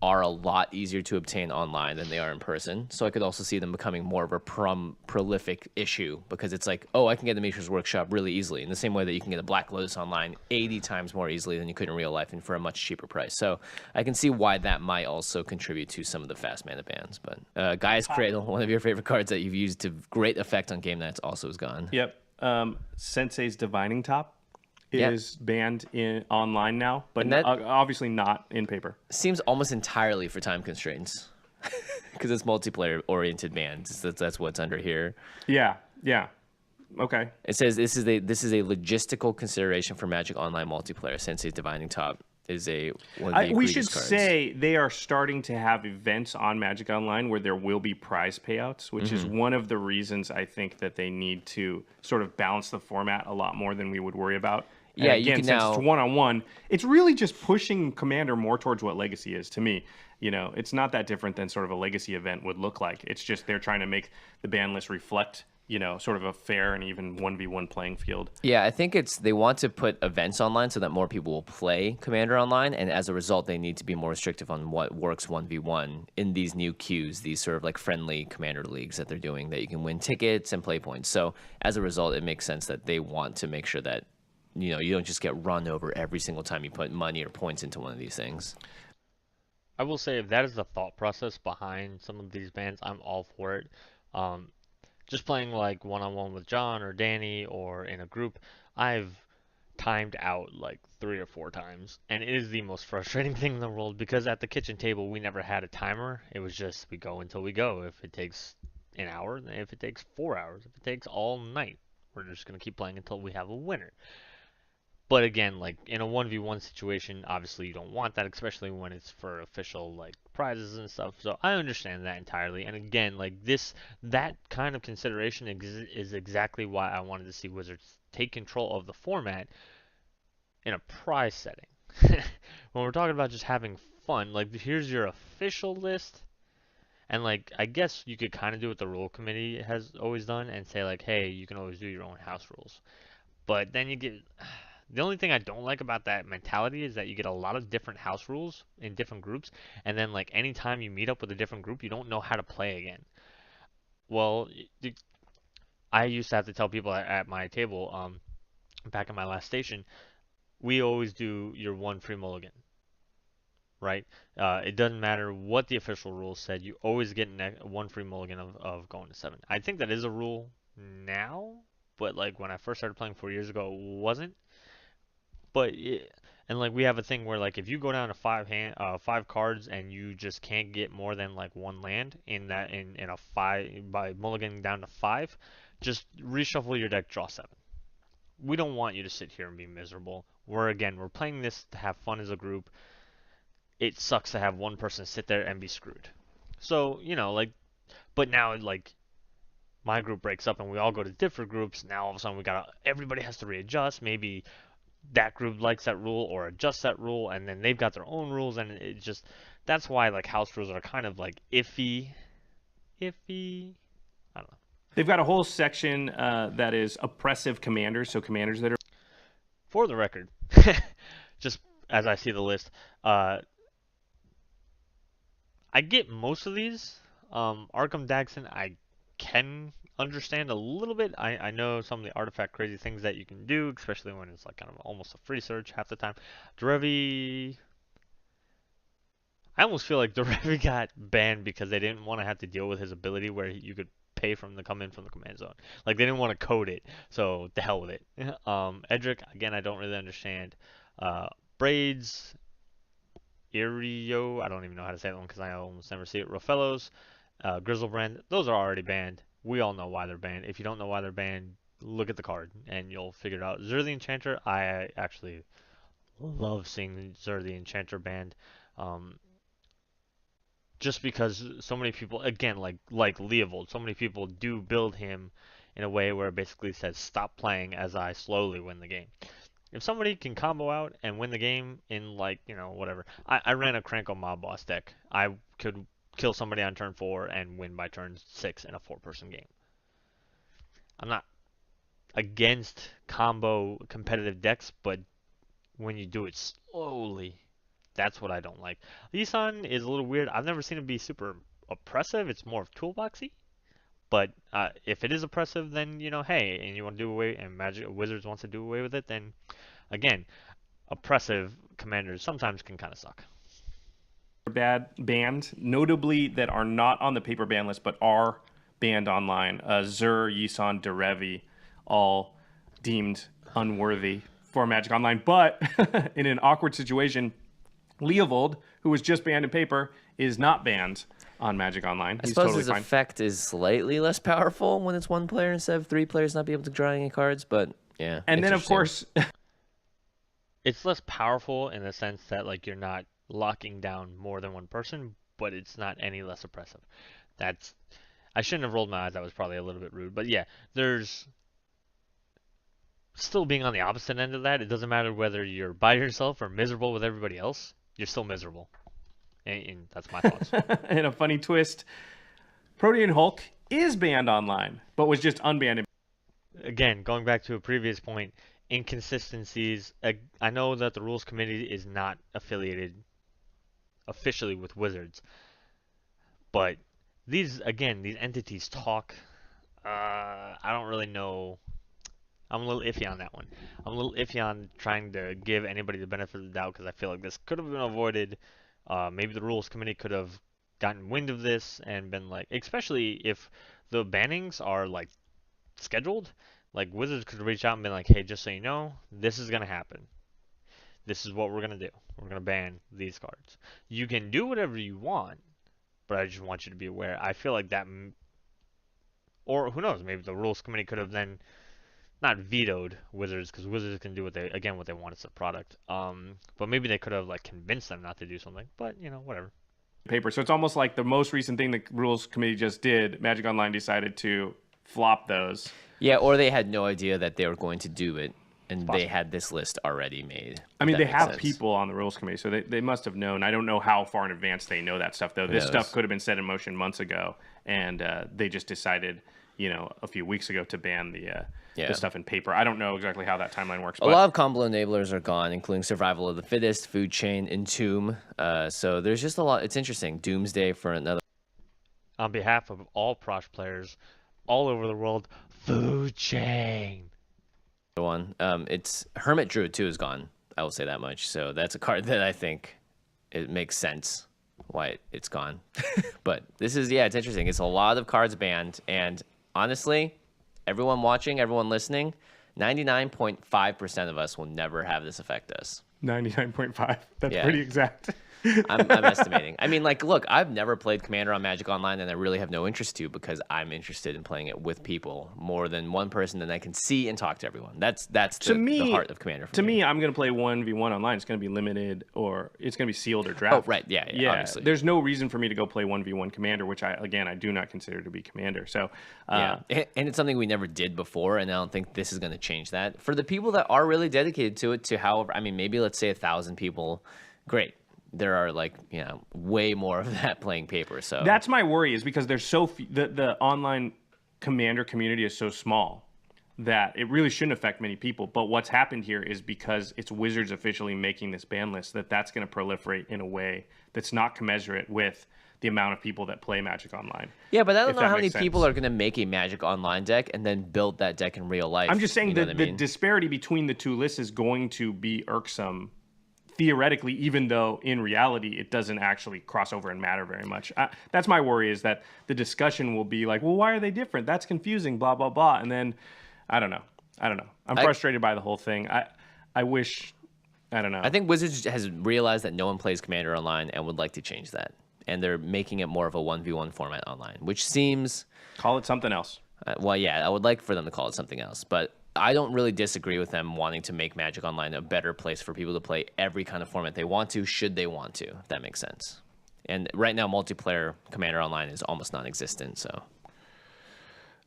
Are a lot easier to obtain online than they are in person. So I could also see them becoming more of a prolific issue, because it's like, oh, I can get the Mishra's Workshop really easily, in the same way that you can get a Black Lotus online 80 times more easily than you could in real life and for a much cheaper price. So I can see why that might also contribute to some of the fast mana bans. But Gaia's Cradle, one of your favorite cards that you've used to great effect on game nights, also is gone. Yep. Sensei's Divining Top is banned in online now, but obviously not in paper. Seems almost entirely for time constraints, because it's multiplayer oriented bans. That's what's under here. Yeah, yeah. Okay. It says this is a logistical consideration for Magic Online multiplayer. Sensei's Divining Top is one of the We egregious should cards. say they are starting to have events on Magic Online where there will be prize payouts, which is one of the reasons I think that they need to sort of balance the format a lot more than we would worry about. And Yeah, you again, can since now. it's one-on-one, it's really just pushing Commander more towards what Legacy is to me. It's not that different than sort of a Legacy event would look like. It's just they're trying to make the ban list reflect, sort of a fair and even 1v1 playing field. Yeah, I think they want to put events online so that more people will play Commander online, and as a result, they need to be more restrictive on what works 1v1 in these new queues, these sort of like friendly Commander leagues that they're doing that you can win tickets and play points. So as a result, it makes sense that they want to make sure that you don't just get run over every single time you put money or points into one of these things. I will say if that is the thought process behind some of these bans, I'm all for it. Um, just playing like one-on-one with John or Danny or in a group, I've timed out like 3 or 4 times, and it is the most frustrating thing in the world because at the kitchen table we never had a timer. It was just we go until we go. If it takes an hour, if it takes 4 hours, if it takes all night, we're just gonna keep playing until we have a winner. But again, like in a 1v1 situation, obviously you don't want that, especially when it's for official like prizes and stuff. So I understand that entirely. And again, like that kind of consideration is exactly why I wanted to see Wizards take control of the format in a prize setting. When we're talking about just having fun, like here's your official list. And like I guess you could kind of do what the rule committee has always done and say like, hey, you can always do your own house rules. But then you get the only thing I don't like about that mentality is that you get a lot of different house rules in different groups, and then like anytime you meet up with a different group, you don't know how to play again. Well, I used to have to tell people at my table, back in my last station, we always do your one free mulligan, right? It doesn't matter what the official rules said, you always get one free mulligan of going to 7. I think that is a rule now, but like when I first started playing 4 years ago, it wasn't. But and like we have a thing where like if you go down to 5 cards and you just can't get more than like one land in a 5 by mulliganing down to 5, just reshuffle your deck, draw 7. We don't want you to sit here and be miserable. We're playing this to have fun as a group. It sucks to have one person sit there and be screwed. So like, but now like my group breaks up and we all go to different groups. Now all of a sudden everybody has to readjust. Maybe that group likes that rule or adjusts that rule, and then they've got their own rules, and that's why like house rules are kind of like iffy. I don't know. They've got a whole section that is oppressive commanders, so commanders that are. For the record, just as I see the list, I get most of these. Arkham Daxon, I can understand a little bit. I know some of the artifact crazy things that you can do, especially when it's like kind of almost a free search half the time. Derevi, I almost feel like Derevi got banned because they didn't want to have to deal with his ability where you could pay from the come in from the command zone. Like they didn't want to code it, so the hell with it. Edric, again, I don't really understand. Braids, Irio, I don't even know how to say that one because I almost never see it. Rofellos, Grizzlebrand, those are already banned. We all know why they're banned. If you don't know why they're banned, look at the card and you'll figure it out. Zur the Enchanter, I actually love seeing Zur the Enchanter banned. Just because so many people, again, like Leovold, so many people do build him in a way where it basically says stop playing as I slowly win the game. If somebody can combo out and win the game in like, whatever. I ran a Kranko Mob Boss deck. I could kill somebody on turn 4 and win by turn 6 in a 4-person game. I'm not against combo competitive decks, but when you do it slowly, that's what I don't like. Lisan is a little weird. I've never seen him be super oppressive. It's more of toolboxy. But if it is oppressive, then hey, and you want to do away, and Magic Wizards wants to do away with it, then again, oppressive commanders sometimes can kind of suck. Bad banned, notably that are not on the paper ban list but are banned online. Zur, Yisan, Derevi, all deemed unworthy for Magic Online. But in an awkward situation, Leovold, who was just banned in paper, is not banned on Magic Online. I He's suppose totally his fine. effect is slightly less powerful when it's one player instead of 3 players not be able to draw any cards, but yeah. And then, of interesting. course, It's less powerful in the sense that like you're not locking down more than one person, but it's not any less oppressive. That's I shouldn't have rolled my eyes. That was probably a little bit rude, but yeah, there's still being on the opposite end of that. It doesn't matter whether you're by yourself or miserable with everybody else. You're still miserable, and that's my thoughts. in a funny twist, Protean Hulk is banned online, but was just unbanned in Again, going back to a previous point, inconsistencies. I know that the rules committee is not affiliated officially with Wizards, but these entities talk. I don't really know. I'm a little iffy on that one. I'm a little iffy on trying to give anybody the benefit of the doubt because I feel like this could have been avoided. Maybe the rules committee could have gotten wind of this and been like, especially if the bannings are like scheduled, like Wizards could reach out and be like, hey, just so you know, this is gonna happen. This is what we're gonna do. We're gonna ban these cards. You can do whatever you want, but I just want you to be aware. I feel like that, or who knows, maybe the rules committee could have then not vetoed Wizards because Wizards can do what they want. It's a product. But maybe they could have like convinced them not to do something. But whatever. paper. So it's almost like the most recent thing the rules committee just did. Magic Online decided to flop those. Yeah, or they had no idea that they were going to do it, and possible. they had this list already made. I mean, That they makes have sense. people on the rules committee, so they must have known. I don't know how far in advance they know that stuff, though. This knows? stuff could have been set in motion months ago, and they just decided, a few weeks ago to ban the stuff in paper. I don't know exactly how that timeline works. A lot of combo enablers are gone, including Survival of the Fittest, Food Chain, Entomb. So there's just a lot. It's interesting. Doomsday for another. On behalf of all Prosh players all over the world, Food Chain. One. It's Hermit Druid 2 is gone. I will say that much. So that's a card that I think it makes sense why it's gone. But this is, it's interesting. It's a lot of cards banned. And honestly, everyone watching, everyone listening, 99.5% of us will never have this affect us. 99.5. That's Yeah. pretty exact. I'm estimating. I mean, like, look, I've never played Commander on Magic Online, and I really have no interest to because I'm interested in playing it with people more than one person that I can see and talk to everyone. That's the heart of Commander. For To me, I'm going to play 1v1 online. It's going to be limited, or it's going to be sealed or draft. Oh, right. Yeah, obviously. There's no reason for me to go play 1v1 Commander, which I do not consider to be Commander. So, Yeah, and it's something we never did before, and I don't think this is going to change that. For the people that are really dedicated to it, however, I mean, maybe let's say 1,000 people, great. There are way more of that playing paper. So that's my worry, is because there's so few, the online Commander community is so small that it really shouldn't affect many people. But what's happened here is because it's Wizards officially making this ban list, that's going to proliferate in a way that's not commensurate with the amount of people that play Magic Online. Yeah, but I don't if know that how many makes sense. people are going to make a Magic Online deck and then build that deck in real life. I'm just saying you know that what the I mean? disparity between the two lists is going to be irksome, theoretically, even though in reality it doesn't actually cross over and matter very much. That's my worry, is that the discussion will be like, well, why are they different? That's confusing, blah, blah, blah. And then, I don't know. I'm frustrated by the whole thing. I wish, I don't know. I think Wizards has realized that no one plays Commander online and would like to change that. And they're making it more of a 1v1 format online, which seems... Call it something else. well, yeah, I would like for them to call it something else. But I don't really disagree with them wanting to make Magic Online a better place for people to play every kind of format they want to, should they want to, if that makes sense. And right now, multiplayer Commander Online is almost non-existent, so...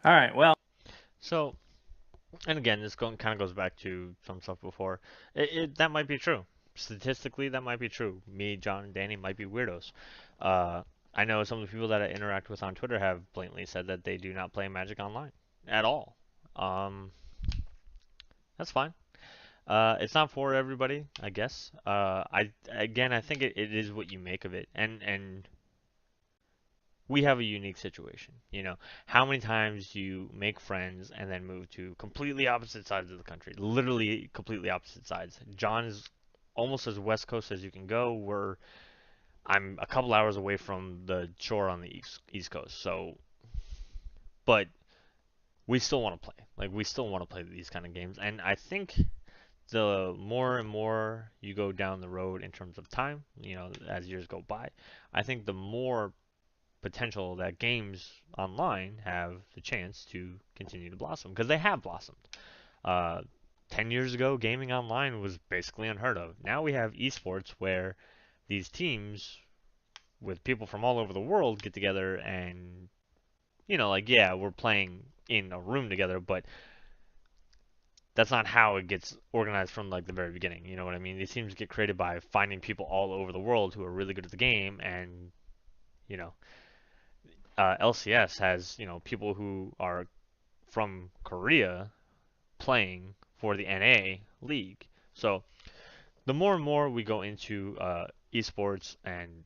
All right, well. So, and again, this kind of goes back to some stuff before. That might be true. Statistically, that might be true. Me, John, and Danny might be weirdos. I know some of the people that I interact with on Twitter have blatantly said that they do not play Magic Online at all. That's fine. It's not for everybody, I guess. I think it is what you make of it, and we have a unique situation. How many times you make friends and then move to completely opposite sides of the country, literally completely opposite sides. John is almost as West Coast as you can go. I'm a couple hours away from the shore on the East Coast. So, but we still want to play. Like, we still want to play these kind of games. And I think the more and more you go down the road in terms of time, as years go by, I think the more potential that games online have the chance to continue to blossom because they have blossomed. Uh, 10 years ago, gaming online was basically unheard of. Now we have esports where these teams with people from all over the world get together and, like, yeah, we're playing in a room together, but that's not how it gets organized from like the very beginning. You know what I mean? These teams get created by finding people all over the world who are really good at the game, and you know, LCS has people who are from Korea playing for the NA league. So the more and more we go into esports and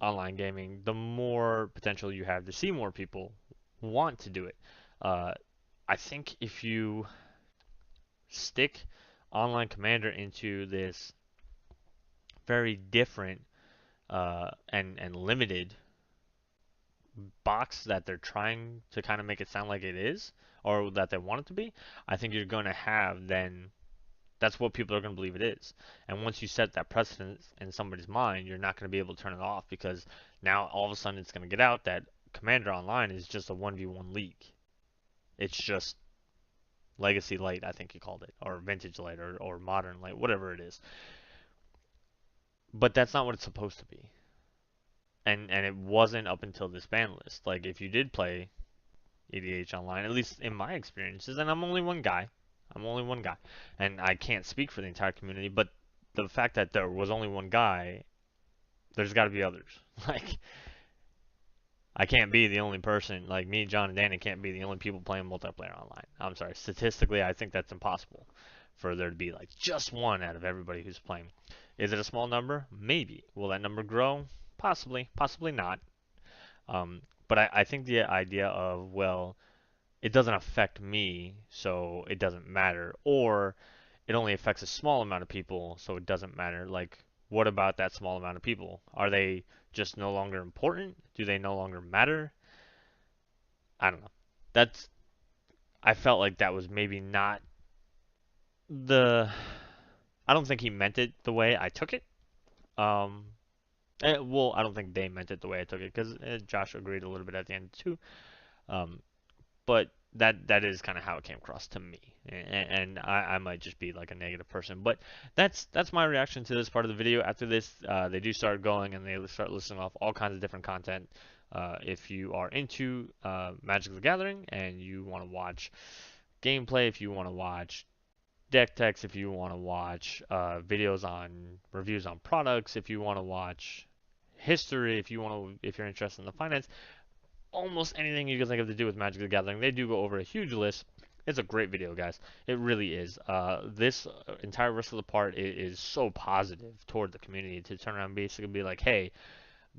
online gaming, the more potential you have to see more people want to do it. Uh, I think if you stick online commander into this very different and limited box that they're trying to kind of make it sound like it is, or that they want it to be, I think you're going to have then that's what people are going to believe it is. And once you set that precedent in somebody's mind, you're not going to be able to turn it off because now all of a sudden it's going to get out that Commander Online is just a 1v1 league. It's just Legacy Light, I think you called it, or Vintage Light, or Modern Light, whatever it is. But that's not what it's supposed to be. And it wasn't up until this ban list. Like, if you did play EDH Online, at least in my experiences, and I'm only one guy, and I can't speak for the entire community, but the fact that there was only one guy, there's got to be others. Like, I can't be the only person, like me, John, and Danny can't be the only people playing multiplayer online. I'm sorry, statistically, I think that's impossible for there to be like just one out of everybody who's playing. Is it a small number? Maybe. Will that number grow? Possibly, possibly not. But I think the idea of, well, it doesn't affect me, so it doesn't matter, or it only affects a small amount of people, so it doesn't matter. Like, what about that small amount of people? Are they just no longer important? Do they no longer matter? I don't know. That's I felt like that was maybe not the I don't think he meant it the way I took it. Um, well, I don't think they meant it the way I took it because Josh agreed a little bit at the end too. Um, but that is kind of how it came across to me, and I might just be like a negative person, but that's my reaction to this part of the video. After this, they do start going and they start listing off all kinds of different content. If you are into Magic the Gathering and you want to watch gameplay, if you want to watch deck techs, if you want to watch videos on reviews on products, if you want to watch history, if you're interested in the finance, almost anything you can think of to do with Magic the Gathering. They do go over a huge list. It's a great video, guys. It really is. This entire rest of the part is so positive toward the community to turn around and basically be like, hey,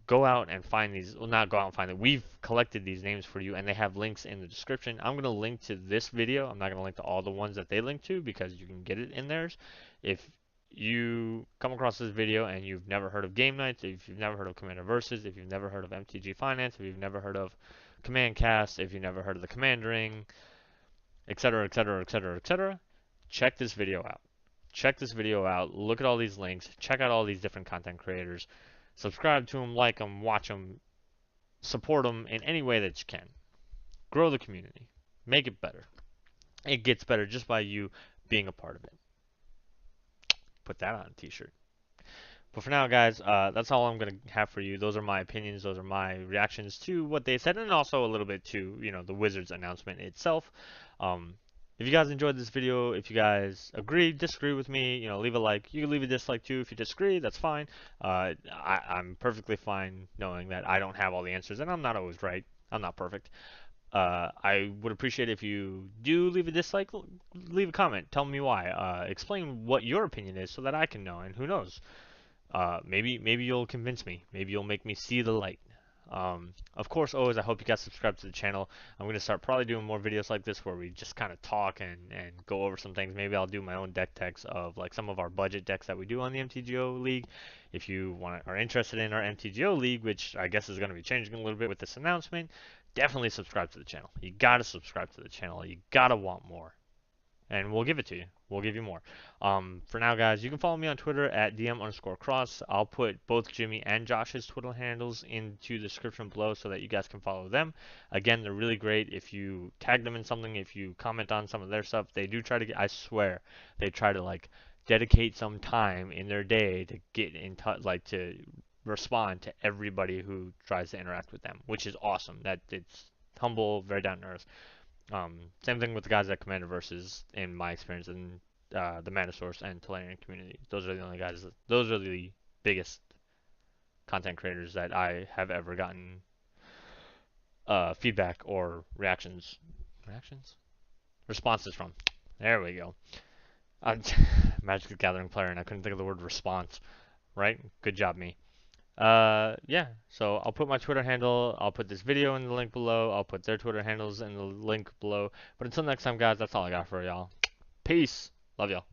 go out and find these. Well, not go out and find them. We've collected these names for you, and they have links in the description. I'm going to link to this video. I'm not going to link to all the ones that they link to because you can get it in theirs. If you come across this video and you've never heard of Game Nights, if you've never heard of Commander Versus, if you've never heard of MTG Finance, if you've never heard of Command Cast, if you've never heard of the Commandering, etc., etc., etc., etc., check this video out. Check this video out. Look at all these links. Check out all these different content creators. Subscribe to them, like them, watch them, support them in any way that you can. Grow the community. Make it better. It gets better just by you being a part of it. Put that on a t-shirt. But for now, guys, that's all I'm going to have for you. Those are my opinions. Those are my reactions to what they said, and also a little bit to, the Wizards announcement itself. If you guys enjoyed this video, if you guys disagree with me, leave a like. You can leave a dislike too if you disagree. That's fine. I'm perfectly fine knowing that I don't have all the answers, and I'm not always right. I'm not perfect. I would appreciate if you do leave a dislike, leave a comment. Tell me why. Explain what your opinion is so that I can know, and who knows. Maybe you'll convince me. Maybe you'll make me see the light. Of course, always, I hope you guys subscribe to the channel. I'm going to start probably doing more videos like this where we just kind of talk and go over some things. Maybe I'll do my own deck techs of like some of our budget decks that we do on the MTGO League. If you are interested in our MTGO League, which I guess is going to be changing a little bit with this announcement, definitely subscribe to the channel. You got to subscribe to the channel. You got to want more. and we'll give it to you. We'll give you more. For now, guys, you can follow me on Twitter at DM_cross. I'll put both Jimmy and Josh's Twitter handles into the description below so that you guys can follow them. Again, they're really great. If you tag them in something, if you comment on some of their stuff, they do try to get, I swear, they try to like dedicate some time in their day to get in touch, like to respond to everybody who tries to interact with them, which is awesome. That it's humble, very down to earth. Same thing with the guys at Commander Versus, in my experience in the Mana Source and Tolarian community. Those are the only guys. Those are the biggest content creators that I have ever gotten feedback or responses from. There we go. I'm Magic the Gathering player, and I couldn't think of the word response. Right? Good job, me. Yeah, so I'll put my Twitter handle, I'll put this video in the link below, I'll put their Twitter handles in the link below. But until next time, guys, that's all I got for y'all. Peace. Love y'all.